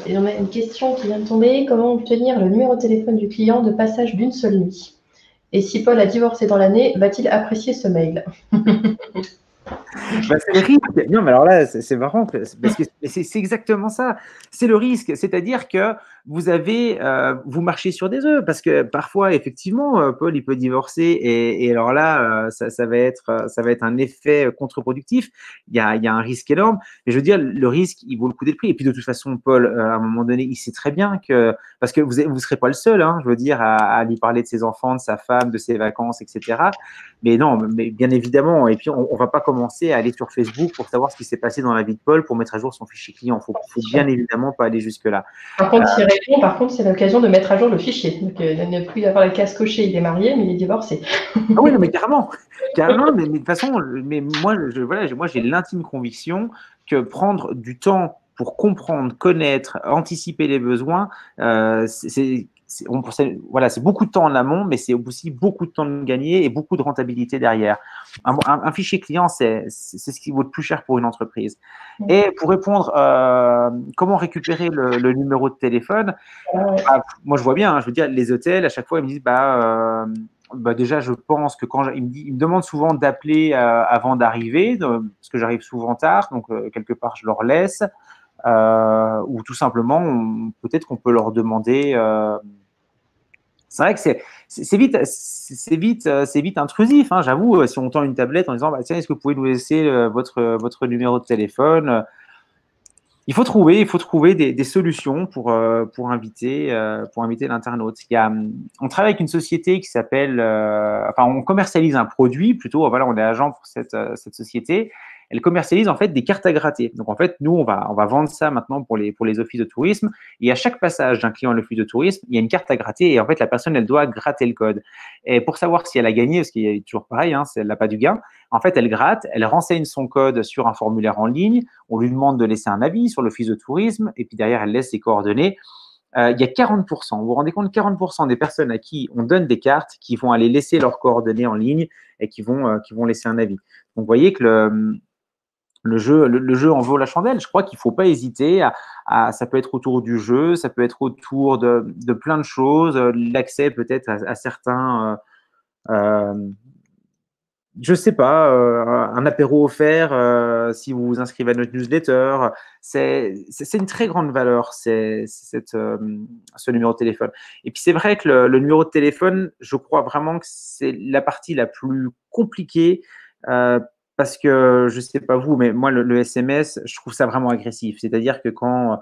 il y en a une question qui vient de tomber. Comment obtenir le numéro de téléphone du client de passage d'une seule nuit? Et si Paul a divorcé dans l'année, va-t-il apprécier ce mail? C'est le risque. Non, mais alors là, c'est marrant parce que c'est exactement ça. C'est le risque. C'est-à-dire que vous marchez sur des œufs parce que parfois, effectivement, Paul, il peut divorcer et alors là, ça va être un effet contre-productif. Il y a un risque énorme. Mais je veux dire, le risque, il vaut le coup d'être pris. Et puis, de toute façon, Paul, à un moment donné, il sait très bien parce que vous serez pas le seul, hein, je veux dire, à lui parler de ses enfants, de sa femme, de ses vacances, etc. Mais non, mais bien évidemment. Et puis, on va pas commencer à aller sur Facebook pour savoir ce qui s'est passé dans la vie de Paul pour mettre à jour son fichier client. Il faut bien évidemment pas aller jusque-là. Par contre, s'il répond, c'est l'occasion de mettre à jour le fichier. Donc, ne plus avoir la case cochée, il est marié, mais il est divorcé. Ah oui, non, mais carrément. Carrément, mais de toute façon, moi, j'ai l'intime conviction que prendre du temps pour comprendre, connaître, anticiper les besoins, c'est beaucoup de temps en amont, mais c'est aussi beaucoup de temps de gagner et beaucoup de rentabilité derrière. Un fichier client, c'est ce qui vaut le plus cher pour une entreprise. Et pour répondre, comment récupérer le numéro de téléphone, moi je vois bien, hein, je veux dire, les hôtels, à chaque fois, ils me disent, déjà, je pense que ils me demandent souvent d'appeler avant d'arriver, parce que j'arrive souvent tard, donc quelque part, je leur laisse. Ou tout simplement, peut-être qu'on peut leur demander. C'est vrai que c'est vite intrusif, hein, j'avoue. Si on tend une tablette en disant, tiens, est-ce que vous pouvez nous laisser votre numéro de téléphone? Il faut trouver des solutions pour inviter l'internaute. On travaille avec une société qui s'appelle, on commercialise un produit plutôt. Voilà, on est agent pour cette société. Elle commercialise en fait des cartes à gratter. Donc en fait, nous, on va vendre ça maintenant pour les offices de tourisme. Et à chaque passage d'un client à l'office de tourisme, il y a une carte à gratter et en fait, la personne, elle doit gratter le code. Et pour savoir si elle a gagné, parce qu'il y a toujours pareil, hein, si elle n'a pas du gain, en fait, elle gratte, elle renseigne son code sur un formulaire en ligne. On lui demande de laisser un avis sur l'office de tourisme et puis derrière, elle laisse ses coordonnées. Il y a 40%, vous vous rendez compte, 40% des personnes à qui on donne des cartes qui vont aller laisser leurs coordonnées en ligne et qui vont laisser un avis. Donc, vous voyez que le jeu en vaut la chandelle. Je crois qu'il ne faut pas hésiter ça peut être autour du jeu, ça peut être autour de plein de choses, l'accès peut-être à certains je sais pas, un apéro offert si vous vous inscrivez à notre newsletter. C'est une très grande valeur, ce numéro de téléphone. Et puis c'est vrai que le numéro de téléphone, je crois vraiment que c'est la partie la plus compliquée parce que je sais pas vous, mais moi le SMS, je trouve ça vraiment agressif. C'est-à-dire que quand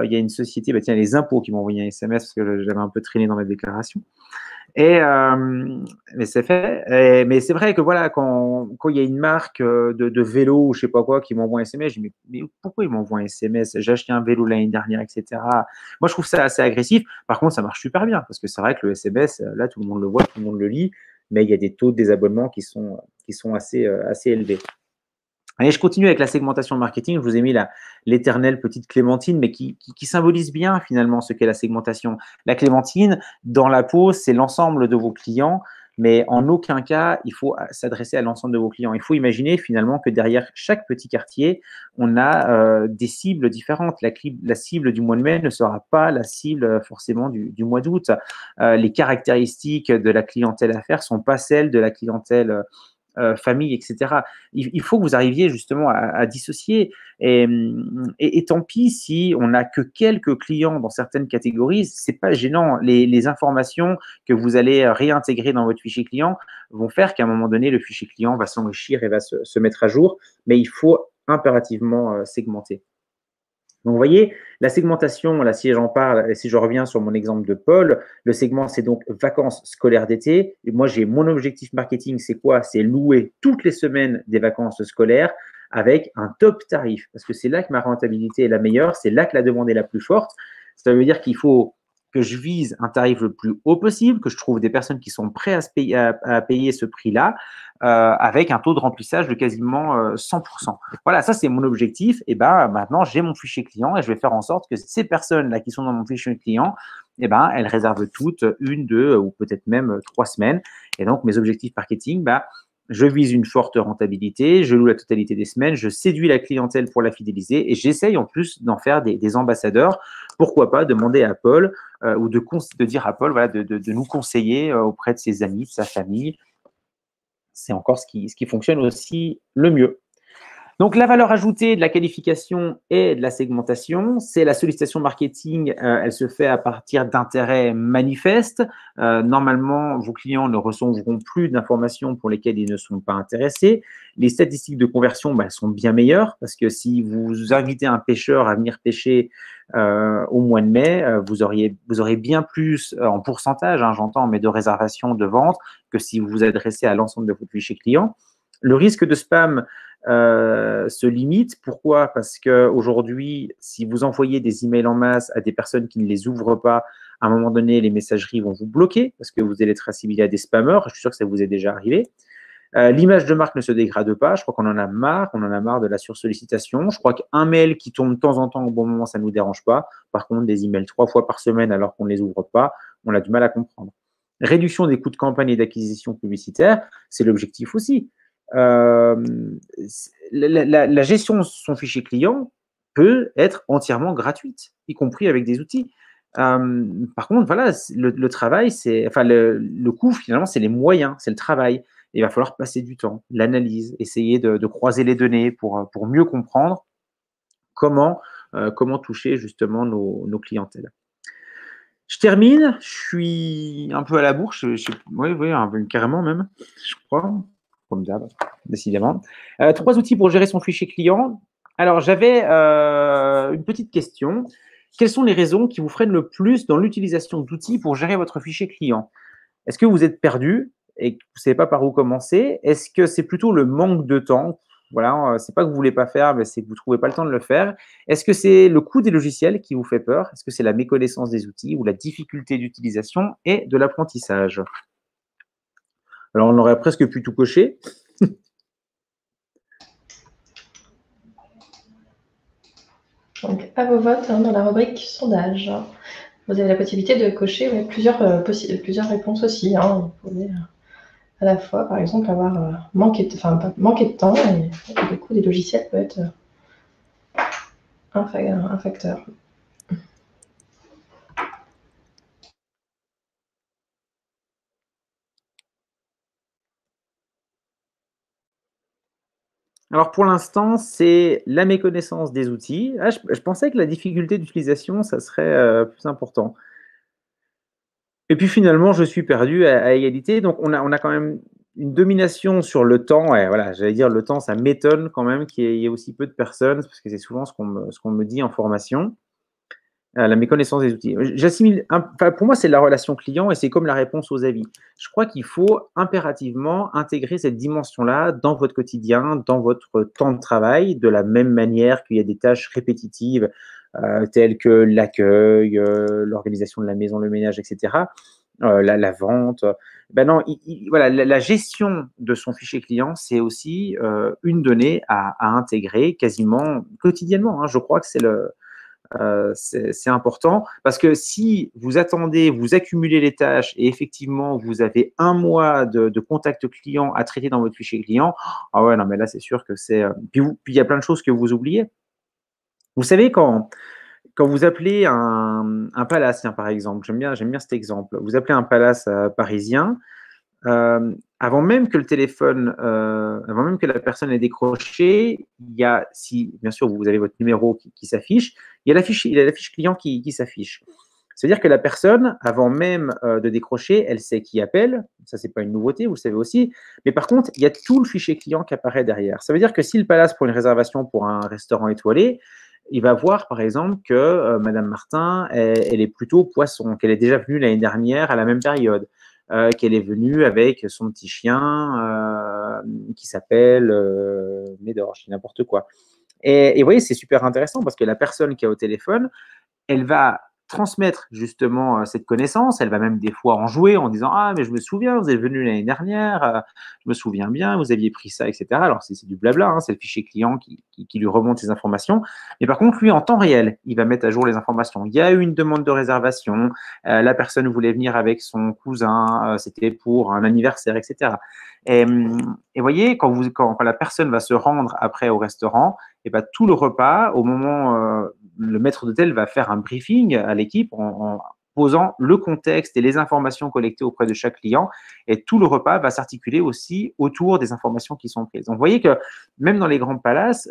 il y a une société, bah, tiens, les impôts qui m'ont envoyé un SMS parce que j'avais un peu traîné dans mes déclarations. Et mais c'est fait. Mais c'est vrai que voilà, quand il y a une marque de vélo ou je sais pas quoi qui m'envoie un SMS, je dis mais pourquoi ils m'envoient un SMS? J'ai acheté un vélo l'année dernière, etc. Moi, je trouve ça assez agressif. Par contre, ça marche super bien parce que c'est vrai que le SMS, là, tout le monde le voit, tout le monde le lit, mais il y a des taux de désabonnement qui sont assez élevés. Allez, je continue avec la segmentation marketing. Je vous ai mis l'éternelle petite clémentine, mais qui symbolise bien finalement ce qu'est la segmentation. La clémentine, dans la peau, c'est l'ensemble de vos clients, mais en aucun cas, il faut s'adresser à l'ensemble de vos clients. Il faut imaginer finalement que derrière chaque petit quartier, on a des cibles différentes. La cible du mois de mai ne sera pas la cible forcément du mois d'août. Les caractéristiques de la clientèle affaires ne sont pas celles de la clientèle famille, etc. Il faut que vous arriviez justement à dissocier. Et tant pis si on n'a que quelques clients dans certaines catégories, c'est pas gênant. Les informations que vous allez réintégrer dans votre fichier client vont faire qu'à un moment donné, le fichier client va s'enrichir et va se mettre à jour, mais il faut impérativement segmenter. Donc, vous voyez, la segmentation, là, si j'en parle, et si je reviens sur mon exemple de Paul, le segment, c'est donc vacances scolaires d'été. Et moi, j'ai mon objectif marketing, c'est quoi? C'est louer toutes les semaines des vacances scolaires avec un top tarif. Parce que c'est là que ma rentabilité est la meilleure, c'est là que la demande est la plus forte. Ça veut dire qu'il faut que je vise un tarif le plus haut possible, que je trouve des personnes qui sont prêtes à payer ce prix-là, avec un taux de remplissage de quasiment 100%. Voilà, ça c'est mon objectif. Et ben maintenant j'ai mon fichier client et je vais faire en sorte que ces personnes-là qui sont dans mon fichier client, et ben elles réservent toutes 1, 2 ou peut-être même 3 semaines. Et donc mes objectifs marketing, je vise une forte rentabilité, je loue la totalité des semaines, je séduis la clientèle pour la fidéliser et j'essaye en plus d'en faire des ambassadeurs. Pourquoi pas demander à Paul ou de dire à Paul voilà, de nous conseiller auprès de ses amis, de sa famille. C'est encore ce qui fonctionne aussi le mieux. Donc, la valeur ajoutée de la qualification et de la segmentation, c'est la sollicitation marketing. Elle se fait à partir d'intérêts manifestes. Normalement, vos clients ne recevront plus d'informations pour lesquelles ils ne sont pas intéressés. Les statistiques de conversion sont bien meilleures parce que si vous invitez un pêcheur à venir pêcher au mois de mai, vous aurez bien plus en pourcentage, j'entends, mais de réservation de vente que si vous vous adressez à l'ensemble de votre fichier client. Le risque de spam se limite. Pourquoi? Parce qu'aujourd'hui, si vous envoyez des emails en masse à des personnes qui ne les ouvrent pas, à un moment donné, les messageries vont vous bloquer parce que vous allez être assimilé à des spammers. Je suis sûr que ça vous est déjà arrivé. L'image de marque ne se dégrade pas. Je crois qu'on en a marre. On en a marre de la sursollicitation. Je crois qu'un mail qui tombe de temps en temps au bon moment, ça ne nous dérange pas. Par contre, des emails 3 fois par semaine alors qu'on ne les ouvre pas, on a du mal à comprendre. Réduction des coûts de campagne et d'acquisition publicitaire, c'est l'objectif aussi. La gestion de son fichier client peut être entièrement gratuite, y compris avec des outils. Par contre, voilà, le travail, le coût, finalement, c'est les moyens, c'est le travail. Il va falloir passer du temps, l'analyse, essayer de croiser les données pour mieux comprendre comment toucher justement nos clientèles. Je termine, je suis un peu à la bourre, oui, carrément même, je crois, comme d'hab, décidément. 3 outils pour gérer son fichier client. Alors, j'avais une petite question. Quelles sont les raisons qui vous freinent le plus dans l'utilisation d'outils pour gérer votre fichier client? Est-ce que vous êtes perdu et que vous ne savez pas par où commencer? Est-ce que c'est plutôt le manque de temps? Voilà, c'est pas que vous voulez pas faire, mais c'est que vous trouvez pas le temps de le faire. Est-ce que c'est le coût des logiciels qui vous fait peur? Est-ce que c'est la méconnaissance des outils ou la difficulté d'utilisation et de l'apprentissage? Alors, on aurait presque pu tout cocher. Donc, à vos votes dans la rubrique sondage. Vous avez la possibilité de cocher plusieurs réponses aussi. Vous pouvez à la fois, par exemple, avoir manqué de temps et le coût des logiciels peut être un facteur. Alors, pour l'instant, c'est la méconnaissance des outils. Ah, je pensais que la difficulté d'utilisation, ça serait plus important. Et puis finalement, je suis perdu à égalité. Donc, on a quand même une domination sur le temps. Et voilà, j'allais dire le temps, ça m'étonne quand même qu'il y ait aussi peu de personnes, parce que c'est souvent ce qu'on me dit en formation. La méconnaissance des outils. J'assimile, enfin, pour moi, c'est la relation client et c'est comme la réponse aux avis. Je crois qu'il faut impérativement intégrer cette dimension-là dans votre quotidien, dans votre temps de travail, de la même manière qu'il y a des tâches répétitives telles que l'accueil, l'organisation de la maison, le ménage, etc., la vente. Ben non, voilà, la gestion de son fichier client, c'est aussi une donnée à intégrer quasiment quotidiennement, hein. Je crois que c'est important parce que si vous attendez, vous accumulez les tâches et effectivement vous avez un mois de contact client à traiter dans votre fichier client, ah ouais, non, mais là c'est sûr que c'est. Puis il y a plein de choses que vous oubliez. Vous savez, quand vous appelez un palace, tiens, par exemple, j'aime bien cet exemple, vous appelez un palace parisien, avant même que le téléphone, avant même que la personne ait décroché, il y a, si bien sûr vous avez votre numéro qui s'affiche, il y a la fiche client qui s'affiche. C'est-à-dire que la personne, avant même de décrocher, elle sait qui appelle. Ça, c'est pas une nouveauté, vous le savez aussi. Mais par contre, il y a tout le fichier client qui apparaît derrière. Ça veut dire que si le palace pour une réservation pour un restaurant étoilé, il va voir, par exemple, que Madame Martin, elle est plutôt poisson, qu'elle est déjà venue l'année dernière à la même période, qu'elle est venue avec son petit chien qui s'appelle Médor, je dis n'importe quoi. Et vous voyez, c'est super intéressant parce que la personne qui est au téléphone, elle va transmettre justement cette connaissance. Elle va même des fois en jouer en disant « Ah, mais je me souviens, vous êtes venu l'année dernière, je me souviens bien, vous aviez pris ça, etc. » Alors, c'est du blabla, hein, c'est le fichier client qui lui remonte ces informations. Mais par contre, lui, en temps réel, il va mettre à jour les informations. Il y a eu une demande de réservation, la personne voulait venir avec son cousin, c'était pour un anniversaire, etc. Et vous voyez, quand la personne va se rendre après au restaurant, et ben, tout le repas, au moment le maître d'hôtel va faire un briefing à l'équipe en posant le contexte et les informations collectées auprès de chaque client. Et tout le repas va s'articuler aussi autour des informations qui sont prises. Donc, vous voyez que même dans les grands palaces,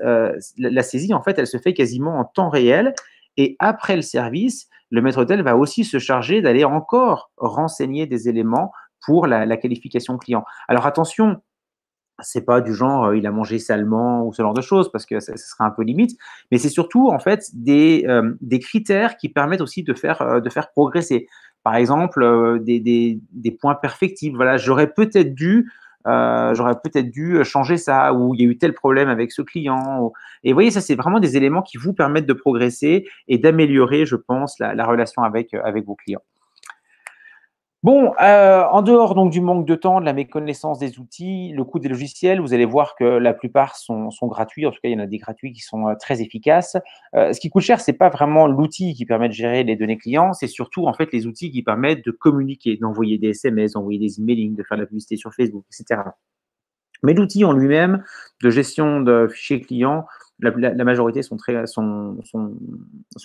la saisie, en fait, elle se fait quasiment en temps réel. Et après le service, le maître d'hôtel va aussi se charger d'aller encore renseigner des éléments pour la qualification client. Alors, attention, c'est pas du genre il a mangé salement ou ce genre de choses parce que ça serait un peu limite, mais c'est surtout en fait des critères qui permettent aussi de faire progresser. Par exemple, des points perfectibles. Voilà, j'aurais peut-être dû changer ça, ou il y a eu tel problème avec ce client. Et vous voyez, ça c'est vraiment des éléments qui vous permettent de progresser et d'améliorer, je pense, la relation avec vos clients. Bon, en dehors donc du manque de temps, de la méconnaissance des outils, le coût des logiciels, vous allez voir que la plupart sont gratuits. En tout cas, il y en a des gratuits qui sont très efficaces. Ce qui coûte cher, c'est pas vraiment l'outil qui permet de gérer les données clients, c'est surtout en fait les outils qui permettent de communiquer, d'envoyer des SMS, d'envoyer des emailing, de faire de la publicité sur Facebook, etc. Mais l'outil en lui-même de gestion de fichiers clients, la majorité sont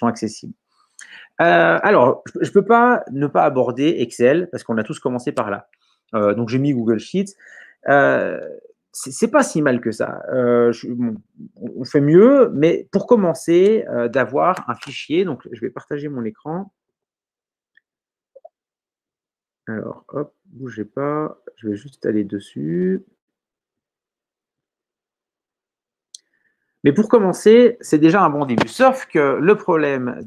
accessibles. Alors, je ne peux pas ne pas aborder Excel parce qu'on a tous commencé par là. Donc, j'ai mis Google Sheets. C'est pas si mal que ça. On fait mieux, mais pour commencer, d'avoir un fichier. Donc, je vais partager mon écran. Alors, hop, bougez pas. Je vais juste aller dessus. Mais pour commencer, c'est déjà un bon début. Sauf que le problème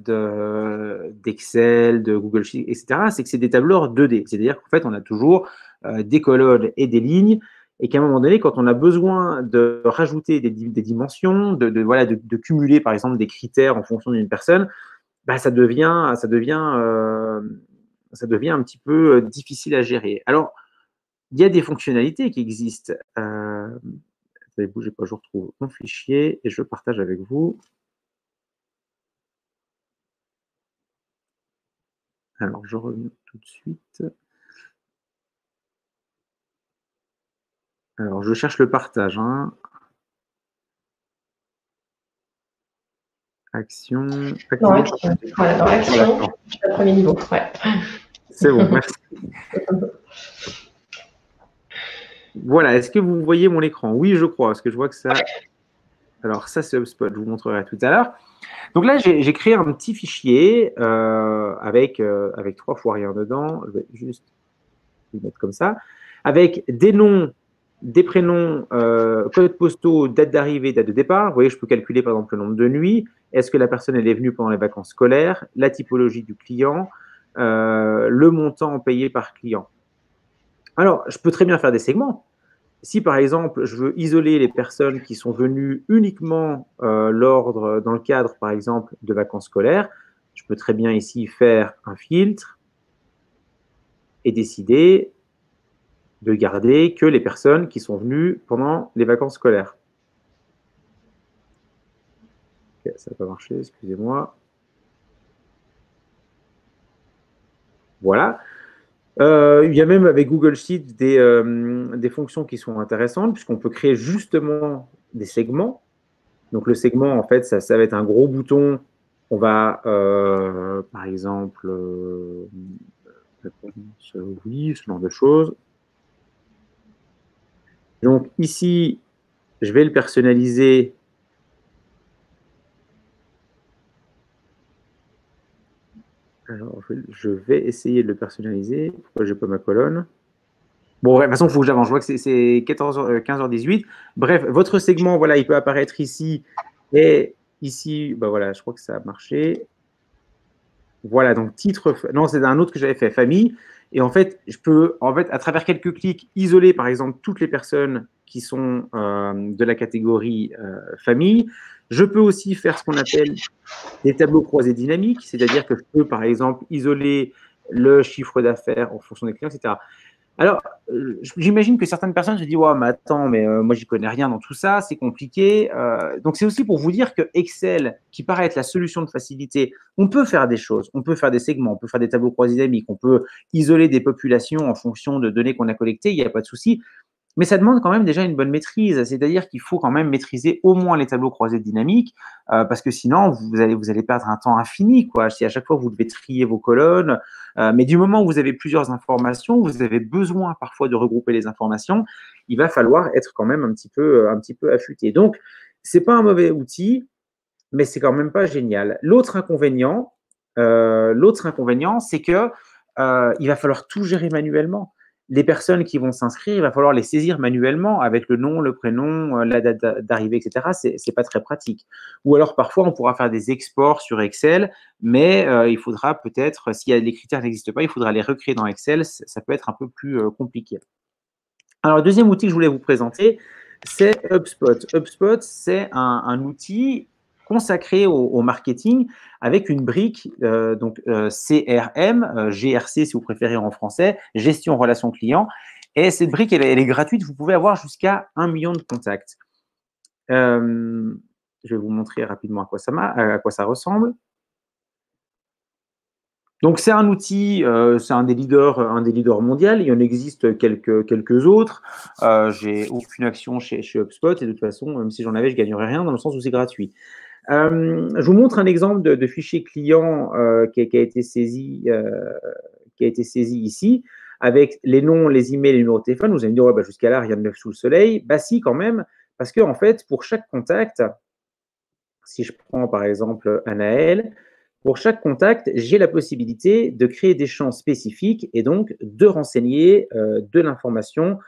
d'Excel, de Google Sheets, etc., c'est que c'est des tableurs 2D. C'est-à-dire qu'en fait, on a toujours des colonnes et des lignes, et qu'à un moment donné, quand on a besoin de rajouter des dimensions, de cumuler, par exemple, des critères en fonction d'une personne, bah, ça devient un petit peu difficile à gérer. Alors, il y a des fonctionnalités qui existent. Ne bougez pas, je retrouve mon fichier et je le partage avec vous. Alors, je reviens tout de suite. Alors, je cherche le partage. Hein. Action. Non, action. Voilà, dans action, je suis au premier niveau. Ouais. C'est bon, merci. Voilà, est-ce que vous voyez mon écran? Oui, je crois, parce que je vois que ça Alors, ça, c'est HubSpot, je vous montrerai tout à l'heure. Donc là, j'ai créé un petit fichier avec 3 fois rien dedans. Je vais juste le mettre comme ça. Avec des noms, des prénoms, codes postaux, date d'arrivée, date de départ. Vous voyez, je peux calculer par exemple le nombre de nuits. Est-ce que la personne elle est venue pendant les vacances scolaires? La typologie du client, le montant payé par client. Alors, je peux très bien faire des segments. Si par exemple, je veux isoler les personnes qui sont venues uniquement dans le cadre, par exemple, de vacances scolaires, je peux très bien ici faire un filtre et décider de garder que les personnes qui sont venues pendant les vacances scolaires. Okay, ça n'a pas marché, excusez-moi. Voilà. Il y a même avec Google Sheets des fonctions qui sont intéressantes puisqu'on peut créer justement des segments. Donc le segment, en fait, ça va être un gros bouton. On va, par exemple, oui, ce genre de choses. Donc ici, je vais le personnaliser. Alors, je vais essayer de le personnaliser. Pourquoi je n'ai pas ma colonne? Bon, de toute façon, il faut que j'avance. Je vois que c'est 15h18. Bref, votre segment, voilà, il peut apparaître ici. Et ici, bah voilà, je crois que ça a marché. Voilà, donc titre. Non, c'est un autre que j'avais fait, famille. Et en fait, je peux, à travers quelques clics, isoler, par exemple, toutes les personnes qui sont de la catégorie famille. Je peux aussi faire ce qu'on appelle des tableaux croisés dynamiques, c'est-à-dire que je peux, par exemple, isoler le chiffre d'affaires en fonction des clients, etc. Alors, j'imagine que certaines personnes se disent ouais, mais attends, mais moi, j'y connais rien dans tout ça, c'est compliqué. Donc, c'est aussi pour vous dire que Excel, qui paraît être la solution de facilité, on peut faire des choses, on peut faire des segments, on peut faire des tableaux croisés dynamiques, on peut isoler des populations en fonction de données qu'on a collectées, il n'y a pas de souci. Mais ça demande quand même déjà une bonne maîtrise, c'est-à-dire qu'il faut quand même maîtriser au moins les tableaux croisés dynamiques, parce que sinon, vous allez perdre un temps infini, quoi. Si à chaque fois, vous devez trier vos colonnes, mais du moment où vous avez plusieurs informations, vous avez besoin parfois de regrouper les informations, il va falloir être quand même un petit peu affûté. Donc, c'est pas un mauvais outil, mais c'est quand même pas génial. L'autre inconvénient, c'est que il va falloir tout gérer manuellement. Les personnes qui vont s'inscrire, il va falloir les saisir manuellement avec le nom, le prénom, la date d'arrivée, etc. C'est pas très pratique. Ou alors parfois on pourra faire des exports sur Excel, mais il faudra peut-être, si les critères n'existent pas, il faudra les recréer dans Excel. Ça peut être un peu plus compliqué. Alors le deuxième outil que je voulais vous présenter, c'est HubSpot. HubSpot, c'est un outil consacré au marketing avec une brique CRM, GRC si vous préférez en français, gestion relation client. Et cette brique, elle est gratuite. Vous pouvez avoir jusqu'à 1 million de contacts. Je vais vous montrer rapidement à quoi ça ressemble. Donc, c'est un outil, c'est un des leaders mondiaux. Il y en existe quelques autres. J'ai aucune action chez HubSpot et de toute façon, même si j'en avais, je ne gagnerais rien dans le sens où c'est gratuit. Je vous montre un exemple de fichier client qui a été saisi ici, avec les noms, les emails, les numéros de téléphone. Vous allez me dire, ouais, bah, jusqu'à là, rien de neuf sous le soleil. Bah si, quand même, parce que en fait, pour chaque contact, si je prends par exemple Anaël, pour chaque contact, j'ai la possibilité de créer des champs spécifiques et donc de renseigner de l'information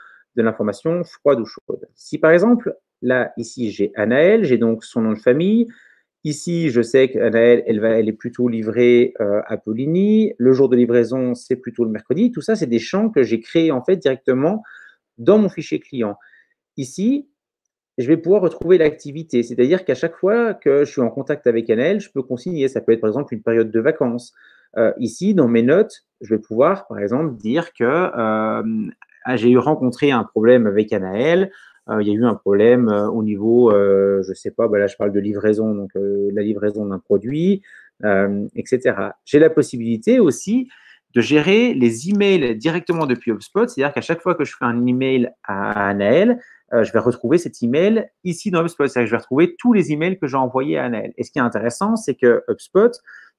froide ou chaude. Si par exemple, là, ici, j'ai Anaël, j'ai donc son nom de famille. Ici, je sais qu'Anaël, elle est plutôt livrée à Poligny. Le jour de livraison, c'est plutôt le mercredi. Tout ça, c'est des champs que j'ai créés en fait directement dans mon fichier client. Ici, je vais pouvoir retrouver l'activité. C'est-à-dire qu'à chaque fois que je suis en contact avec Anaël, je peux consigner. Ça peut être par exemple une période de vacances. Ici, dans mes notes, je vais pouvoir par exemple dire que j'ai rencontré un problème avec Anaël. Il y a eu un problème au niveau, je ne sais pas, là je parle de livraison, donc la livraison d'un produit, etc. J'ai la possibilité aussi de gérer les emails directement depuis HubSpot, c'est-à-dire qu'à chaque fois que je fais un email à Anaël, je vais retrouver cet email ici dans HubSpot. C'est-à-dire que je vais retrouver tous les emails que j'ai envoyés à Anaël. Et ce qui est intéressant, c'est que HubSpot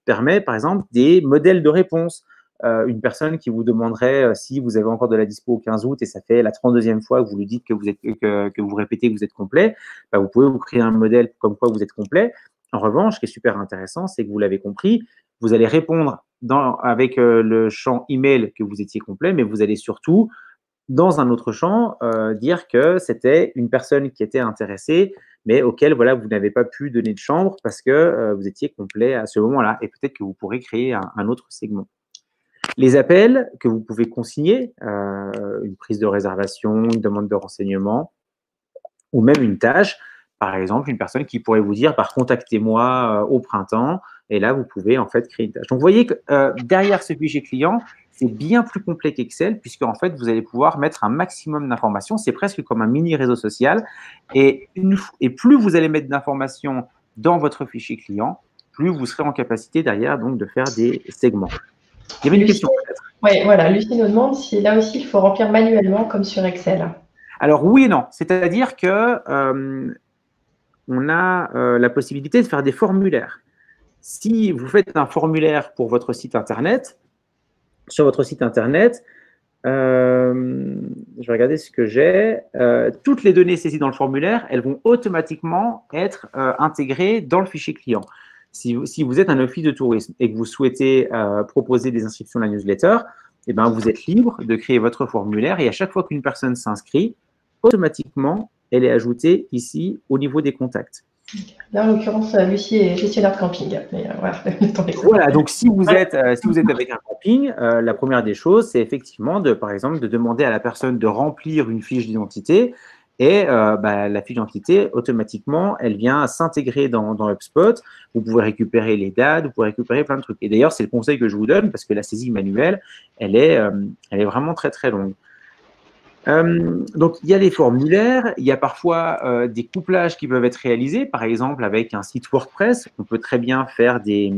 permet, par exemple, des modèles de réponse. une personne qui vous demanderait si vous avez encore de la dispo au 15 août et ça fait la 32e fois que vous lui dites que vous répétez que vous êtes complet, vous pouvez vous créer un modèle comme quoi vous êtes complet. En revanche, ce qui est super intéressant, c'est que vous l'avez compris, vous allez répondre avec le champ email que vous étiez complet, mais vous allez surtout, dans un autre champ, dire que c'était une personne qui était intéressée, mais auquel voilà, vous n'avez pas pu donner de chambre parce que vous étiez complet à ce moment-là. Et peut-être que vous pourrez créer un autre segment. Les appels que vous pouvez consigner, une prise de réservation, une demande de renseignement, ou même une tâche, par exemple, une personne qui pourrait vous dire contactez-moi au printemps, et là, vous pouvez en fait créer une tâche. Donc, vous voyez que derrière ce fichier client, c'est bien plus complet qu'Excel, puisque en fait, vous allez pouvoir mettre un maximum d'informations. C'est presque comme un mini réseau social. Et plus vous allez mettre d'informations dans votre fichier client, plus vous serez en capacité derrière donc de faire des segments. Il y avait une question peut-être. Oui, voilà. Lucie nous demande si là aussi, il faut remplir manuellement comme sur Excel. Alors, oui et non. C'est-à-dire que on a la possibilité de faire des formulaires. Si vous faites un formulaire pour votre site Internet, sur votre site Internet, je vais regarder ce que j'ai. Toutes les données saisies dans le formulaire, elles vont automatiquement être intégrées dans le fichier client. Si vous êtes un office de tourisme et que vous souhaitez proposer des inscriptions à la newsletter, eh ben, vous êtes libre de créer votre formulaire et à chaque fois qu'une personne s'inscrit, automatiquement, elle est ajoutée ici au niveau des contacts. Là, en l'occurrence, Lucie est gestionnaire de camping. Mais, voilà, donc si vous êtes avec un camping, la première des choses, c'est effectivement, par exemple, de demander à la personne de remplir une fiche d'identité et la fiche d'identité, automatiquement, elle vient s'intégrer dans HubSpot. Vous pouvez récupérer les dates, vous pouvez récupérer plein de trucs. Et d'ailleurs, c'est le conseil que je vous donne parce que la saisie manuelle, elle est vraiment très, très longue. Donc, il y a des formulaires, il y a parfois des couplages qui peuvent être réalisés, par exemple avec un site WordPress. On peut très bien faire des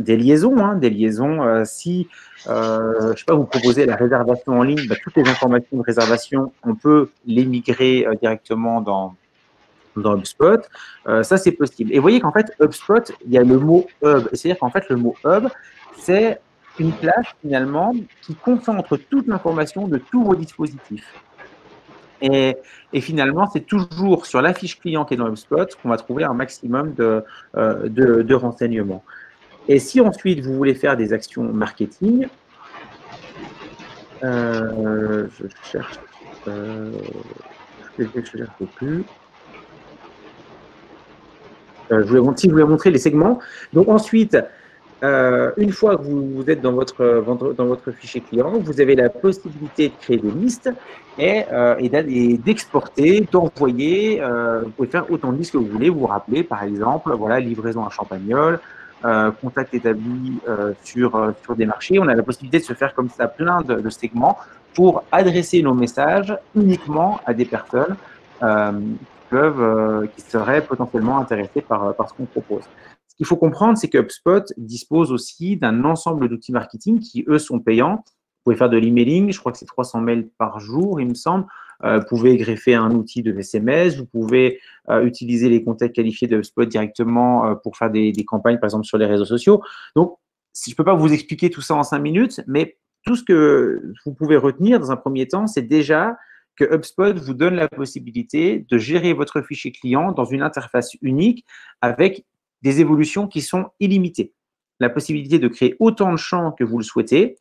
liaisons. Des liaisons si, je sais pas, vous proposez la réservation en ligne, toutes les informations de réservation, on peut les migrer directement dans HubSpot. Ça, c'est possible. Et vous voyez qu'en fait, HubSpot, il y a le mot hub. C'est-à-dire qu'en fait, le mot hub, c'est une place finalement qui concentre toute l'information de tous vos dispositifs. Et finalement, c'est toujours sur la fiche client qui est dans HubSpot qu'on va trouver un maximum de renseignements. Et si ensuite vous voulez faire des actions marketing, je cherche, je cherche plus. Je voulais montrer les segments. Donc ensuite, une fois que vous êtes dans votre fichier client, vous avez la possibilité de créer des listes et d'exporter, d'envoyer. Vous pouvez faire autant de listes que vous voulez. Vous vous rappelez, par exemple, voilà, livraison à Champagnole, contact établi sur des marchés. On a la possibilité de se faire comme ça plein de segments pour adresser nos messages uniquement à des personnes qui seraient potentiellement intéressées par ce qu'on propose. Ce qu'il faut comprendre, c'est que HubSpot dispose aussi d'un ensemble d'outils marketing qui, eux, sont payants. Vous pouvez faire de l'emailing, je crois que c'est 300 mails par jour, il me semble. Vous pouvez greffer un outil de SMS, vous pouvez utiliser les contacts qualifiés de HubSpot directement pour faire des campagnes, par exemple, sur les réseaux sociaux. Donc, je ne peux pas vous expliquer tout ça en 5 minutes, mais tout ce que vous pouvez retenir dans un premier temps, c'est déjà que HubSpot vous donne la possibilité de gérer votre fichier client dans une interface unique avec des évolutions qui sont illimitées. La possibilité de créer autant de champs que vous le souhaitez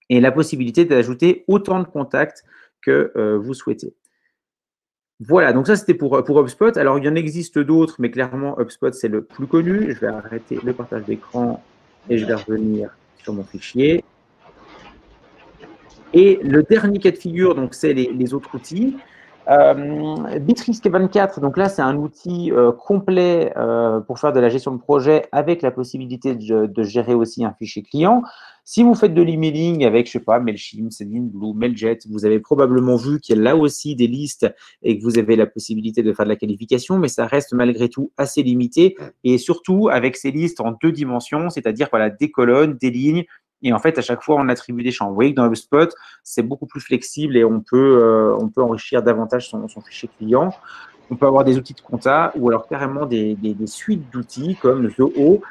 et la possibilité d'ajouter autant de contacts que vous souhaitez. Voilà, donc ça, c'était pour HubSpot. Alors, il y en existe d'autres, mais clairement, HubSpot, c'est le plus connu. Je vais arrêter le partage d'écran et je vais revenir sur mon fichier. Et le dernier cas de figure, donc, c'est les autres outils. Bitrisk 24, donc là, c'est un outil complet pour faire de la gestion de projet avec la possibilité de gérer aussi un fichier client. Si vous faites de l'emailing avec, je sais pas, Mailchimp, Sendinblue, Mailjet, vous avez probablement vu qu'il y a là aussi des listes et que vous avez la possibilité de faire de la qualification, mais ça reste malgré tout assez limité et surtout avec ces listes en 2 dimensions, c'est-à-dire voilà, des colonnes, des lignes. Et en fait, à chaque fois, on attribue des champs. Vous voyez que dans HubSpot, c'est beaucoup plus flexible et on peut enrichir davantage son fichier client. On peut avoir des outils de compta ou alors carrément des suites d'outils comme Zoho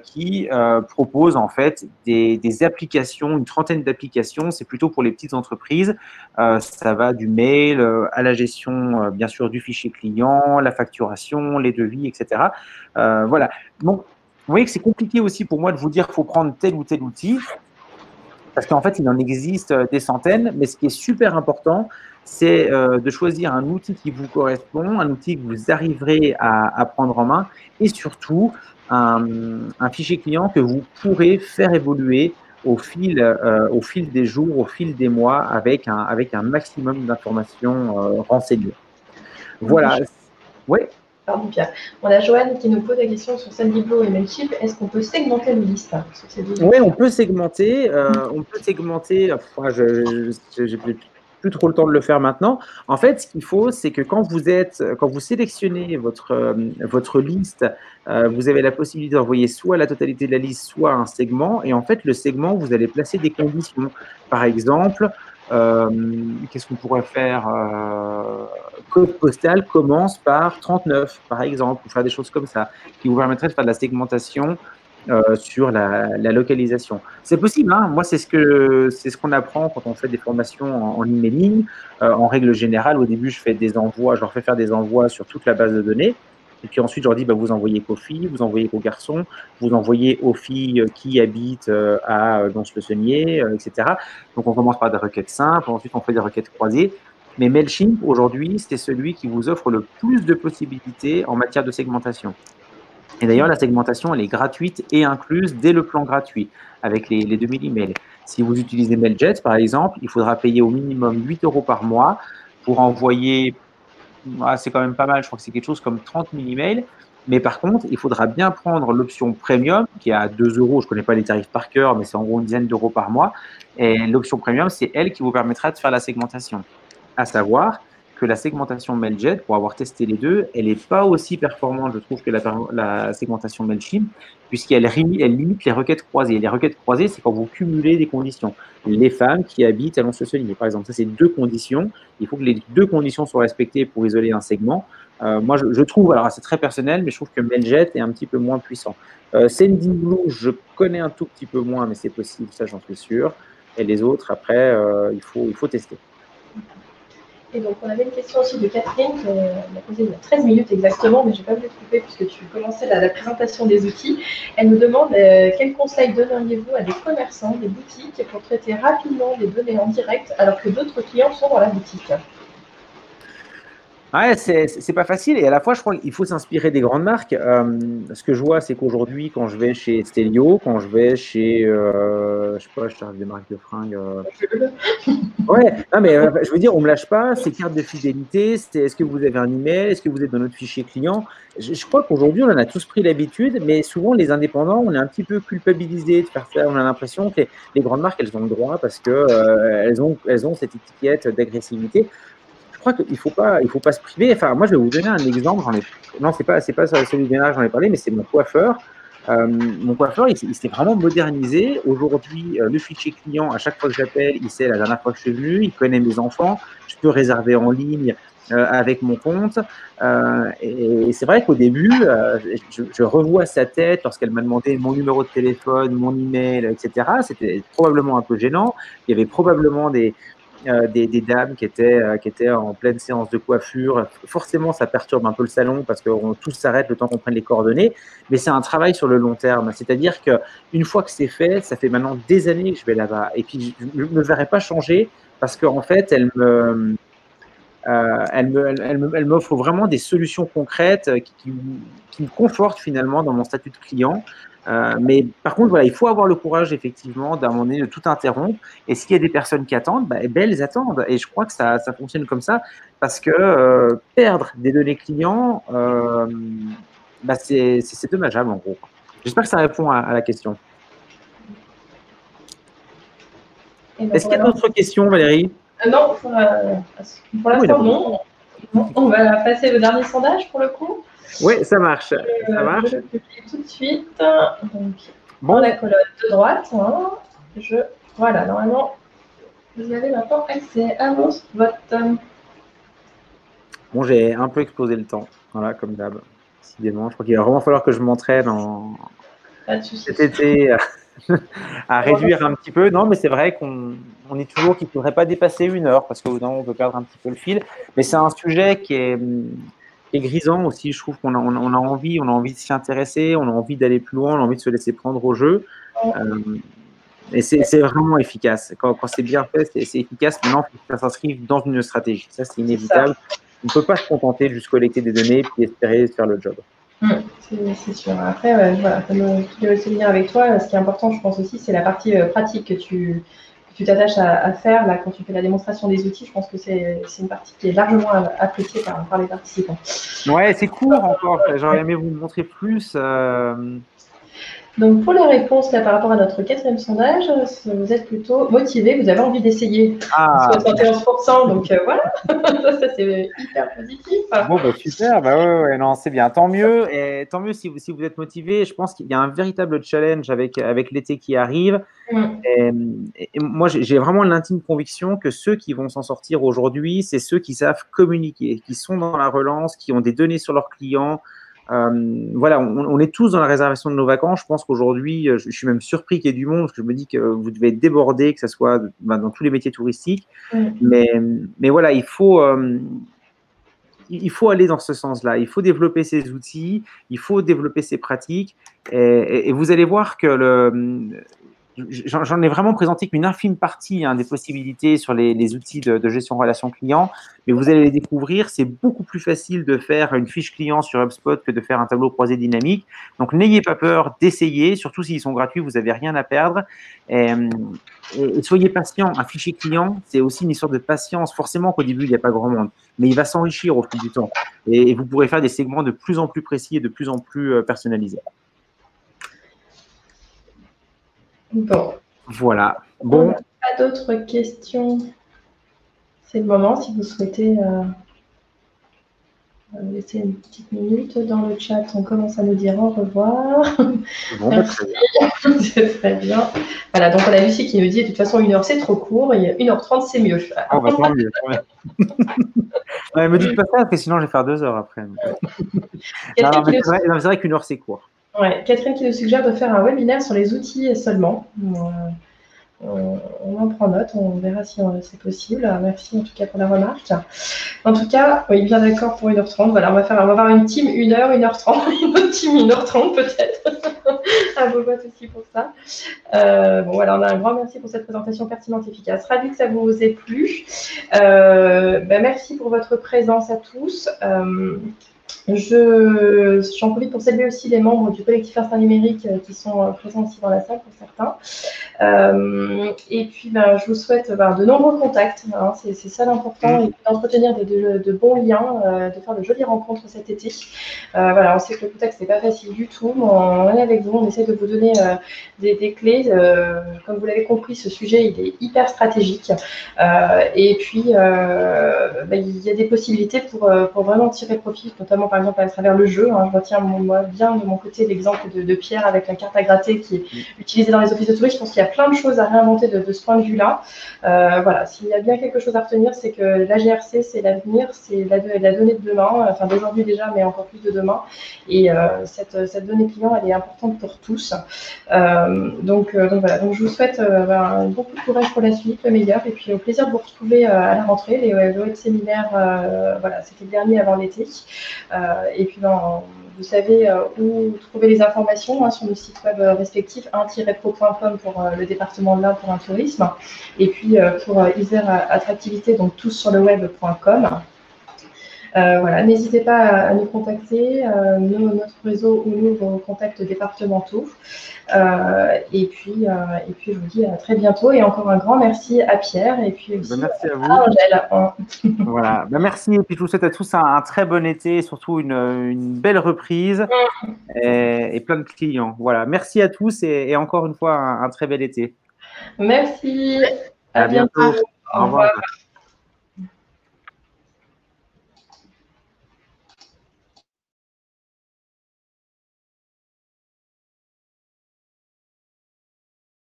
qui propose en fait des applications, une trentaine d'applications. C'est plutôt pour les petites entreprises. Ça va du mail à la gestion, bien sûr, du fichier client, la facturation, les devis, etc. Voilà. Donc, vous voyez que c'est compliqué aussi pour moi de vous dire qu'il faut prendre tel ou tel outil, parce qu'en fait, il en existe des centaines, mais ce qui est super important, c'est de choisir un outil qui vous correspond, un outil que vous arriverez à prendre en main, et surtout un fichier client que vous pourrez faire évoluer au fil des jours, au fil des mois, avec un maximum d'informations renseignées. Voilà. Oui. Pardon, Pierre. On a Joanne qui nous pose la question sur Sendiblo et Mailchimp. Est-ce qu'on peut segmenter nos listes sur ces deux? Oui, on peut segmenter. Enfin, j'ai plus trop le temps de le faire maintenant. En fait, ce qu'il faut, c'est que quand vous sélectionnez votre liste, vous avez la possibilité d'envoyer soit la totalité de la liste, soit un segment. Et en fait, le segment, vous allez placer des conditions. Par exemple, qu'est-ce qu'on pourrait faire? Code postal commence par 39, par exemple, ou faire des choses comme ça, qui vous permettraient de faire de la segmentation sur la localisation. C'est possible, hein. Moi, c'est ce qu'on apprend quand on fait des formations en emailing. En règle générale, au début, je leur fais faire des envois sur toute la base de données. Et puis ensuite, je leur dis, vous envoyez qu'aux filles, vous envoyez qu'aux garçons, vous envoyez aux filles qui habitent à Donce-le-Saunier, etc. Donc, on commence par des requêtes simples, ensuite, on fait des requêtes croisées. Mais Mailchimp, aujourd'hui, c'est celui qui vous offre le plus de possibilités en matière de segmentation. Et d'ailleurs, la segmentation, elle est gratuite et incluse dès le plan gratuit avec les 2000 emails. Si vous utilisez Mailjet, par exemple, il faudra payer au minimum 8 € par mois pour envoyer, c'est quand même pas mal, je crois que c'est quelque chose comme 30 000 emails. Mais par contre, il faudra bien prendre l'option premium qui est à 2 €. Je ne connais pas les tarifs par cœur, mais c'est en gros une dizaine d'euros par mois. Et l'option premium, c'est elle qui vous permettra de faire la segmentation. À savoir que la segmentation Mailjet, pour avoir testé les deux, elle n'est pas aussi performante, je trouve, que la segmentation Mailchimp, puisqu'elle limite les requêtes croisées. Les requêtes croisées, c'est quand vous cumulez des conditions. Les femmes qui habitent à Lons-le-Saunier, par exemple, ça, c'est 2 conditions. Il faut que les 2 conditions soient respectées pour isoler un segment. Moi, je trouve, alors c'est très personnel, mais je trouve que Mailjet est un petit peu moins puissant. Sendinblue, je connais un tout petit peu moins, mais c'est possible, ça, j'en suis sûr. Et les autres, après, il faut tester. Et donc, on avait une question aussi de Catherine qui m'a posée il y a 13 minutes exactement, mais je n'ai pas voulu te couper puisque tu commençais la présentation des outils. Elle nous demande quels conseils donneriez-vous à des commerçants, des boutiques, pour traiter rapidement des données en direct alors que d'autres clients sont dans la boutique? Ouais, c'est pas facile et à la fois, je crois qu'il faut s'inspirer des grandes marques. Ce que je vois, c'est qu'aujourd'hui, quand je vais chez Stelio, quand je vais chez, je sais pas, je cherche des marques de fringues. Ouais, non, mais je veux dire, on me lâche pas, c'est carte de fidélité, est-ce que vous avez un email, est-ce que vous êtes dans notre fichier client? Je crois qu'aujourd'hui, on en a tous pris l'habitude, mais souvent, les indépendants, on est un petit peu culpabilisés de faire ça. On a l'impression que les grandes marques, elles ont le droit parce que elles ont cette étiquette d'agressivité. Je crois qu'il faut pas se priver. Enfin, moi, je vais vous donner un exemple. Non, c'est pas celui de j'en ai parlé, mais c'est mon coiffeur. Mon coiffeur, il s'est vraiment modernisé. Aujourd'hui, le fichier client, à chaque fois que j'appelle, il sait la dernière fois que je suis venu, il connaît mes enfants, je peux réserver en ligne avec mon compte. Et c'est vrai qu'au début, je revois sa tête lorsqu'elle m'a demandé mon numéro de téléphone, mon email, etc. C'était probablement un peu gênant. Il y avait probablement des dames qui étaient en pleine séance de coiffure. Forcément, ça perturbe un peu le salon parce que tout s'arrête le temps qu'on prenne les coordonnées, mais c'est un travail sur le long terme. C'est-à-dire qu'une fois que c'est fait, ça fait maintenant des années que je vais là-bas. Et puis, je ne me verrai pas changer parce qu'en fait, elle m'offre vraiment des solutions concrètes qui me confortent finalement dans mon statut de client. Mais par contre, voilà, il faut avoir le courage, effectivement, d'un moment donné, de tout interrompre. Et s'il y a des personnes qui attendent, elles attendent. Et je crois que ça fonctionne comme ça parce que perdre des données clients, c'est dommageable, en gros. J'espère que ça répond à la question. Est-ce qu'il y a d'autres questions, Valérie? Non, pour l'instant, non. On va passer au dernier sondage pour le coup. Oui, ça marche. Je le publie tout de suite. Donc, dans la colonne de droite, voilà, normalement, vous avez maintenant accès à mon vote. Bon, j'ai un peu explosé le temps, voilà, comme d'hab. Décidément, je crois qu'il va vraiment falloir que je m'entraîne Pas de souci. cet été à réduire un petit peu. Non, mais c'est vrai qu'on est toujours qu'il ne faudrait pas dépasser 1 heure parce qu'au bout d'un moment, on peut perdre un petit peu le fil. Mais c'est un sujet qui est grisant aussi. Je trouve qu'on a, on a envie de s'y intéresser, on a envie d'aller plus loin, on a envie de se laisser prendre au jeu. Et c'est vraiment efficace. Quand c'est bien fait, c'est efficace. Maintenant, il faut que ça s'inscrive dans une stratégie. Ça, c'est inévitable. On ne peut pas se contenter de juste collecter des données puis espérer faire le job. C'est sûr. Après, voilà, comme je vais aussi venir avec toi, ce qui est important, je pense aussi, c'est la partie pratique que tu t'attaches à faire là, quand tu fais la démonstration des outils. Je pense que c'est une partie qui est largement appréciée par les participants. Ouais, c'est court encore. J'aurais aimé vous le montrer plus. Donc, pour les réponses là, par rapport à notre 4e sondage, vous êtes plutôt motivé, vous avez envie d'essayer. 71%, donc voilà, ça c'est hyper positif. Bon, bah, super, bah ouais, non, c'est bien, tant mieux. Et tant mieux si vous êtes motivé. Je pense qu'il y a un véritable challenge avec l'été qui arrive. Et moi, j'ai vraiment l'intime conviction que ceux qui vont s'en sortir aujourd'hui, c'est ceux qui savent communiquer, qui sont dans la relance, qui ont des données sur leurs clients. Voilà, on est tous dans la réservation de nos vacances. Je pense qu'aujourd'hui, je suis même surpris qu'il y ait du monde, parce que je me dis que vous devez être débordés, que ce soit dans tous les métiers touristiques. Mais voilà, il faut aller dans ce sens-là. Il faut développer ces outils, il faut développer ces pratiques. Et vous allez voir que j'en ai vraiment présenté qu'une infime partie des possibilités sur les outils de gestion relation client, mais vous allez les découvrir. C'est beaucoup plus facile de faire une fiche client sur HubSpot que de faire un tableau croisé dynamique. Donc, n'ayez pas peur d'essayer, surtout s'ils sont gratuits, vous n'avez rien à perdre. Et soyez patient. Un fichier client, c'est aussi une histoire de patience. Forcément qu'au début, il n'y a pas grand monde, mais il va s'enrichir au fil du temps. Et vous pourrez faire des segments de plus en plus précis et de plus en plus personnalisés. Bon. Voilà. Bon. Pas d'autres questions. C'est le moment, si vous souhaitez laisser une petite minute dans le chat. On commence à nous dire au revoir. Bon, très bien. C'est très bien. Voilà, donc on a Lucie qui nous dit de toute façon 1 heure c'est trop court et 1h30 c'est mieux. Oh, bah, tant mieux. Ouais, me dites pas ça parce que sinon je vais faire 2 heures après. C'est vrai qu'1 heure c'est court. Ouais, Catherine qui nous suggère de faire un webinaire sur les outils seulement. On en prend note, on verra si c'est possible. Merci en tout cas pour la remarque. En tout cas, oui, bien d'accord pour 1h30. Voilà, on va avoir une team 1h, 1h30, une autre team 1h30 peut-être. À vos votes aussi pour ça. Bon, voilà, on a un grand merci pour cette présentation pertinente et efficace. Ravi que ça vous ait plu. Merci pour votre présence à tous. J'en profite pour saluer aussi les membres du collectif Instinct Numérique qui sont présents aussi dans la salle pour certains. Et puis, je vous souhaite de nombreux contacts, hein, c'est ça l'important, et d'entretenir de bons liens, de faire de jolies rencontres cet été. Voilà, on sait que le contact, c'est pas facile du tout, mais on est avec vous, on essaie de vous donner des clés. Comme vous l'avez compris, ce sujet, il est hyper stratégique. Et puis, il y a des possibilités pour vraiment tirer profit, notamment par exemple à travers le jeu. Hein. Je retiens moi bien de mon côté l'exemple de Pierre avec la carte à gratter qui est utilisée dans les offices de tourisme. Je pense qu'il y a plein de choses à réinventer de ce point de vue-là. Voilà, s'il y a bien quelque chose à retenir, c'est que la GRC, c'est l'avenir, c'est la donnée de demain, enfin d'aujourd'hui déjà, mais encore plus de demain. Et cette donnée client, elle est importante pour tous. Donc voilà, donc je vous souhaite beaucoup de courage pour la suite, le meilleur, et puis au plaisir de vous retrouver à la rentrée. Le web séminaire, voilà, c'était le dernier avant l'été. Et puis vous savez où trouver les informations sur nos sites web respectifs, 1-pro.com pour le département de l'Ain pour un tourisme, et puis pour Isère Attractivité, donc tous sur le web.com. Voilà, n'hésitez pas à nous contacter, notre réseau ou nous, vos contacts départementaux. Et puis, je vous dis à très bientôt. Et encore un grand merci à Pierre et puis aussi merci à vous. Angèle. Voilà, merci. Et puis je vous souhaite à tous un très bon été, surtout une belle reprise et plein de clients. Voilà, merci à tous et encore une fois un très bel été. Merci. À bientôt. Au revoir.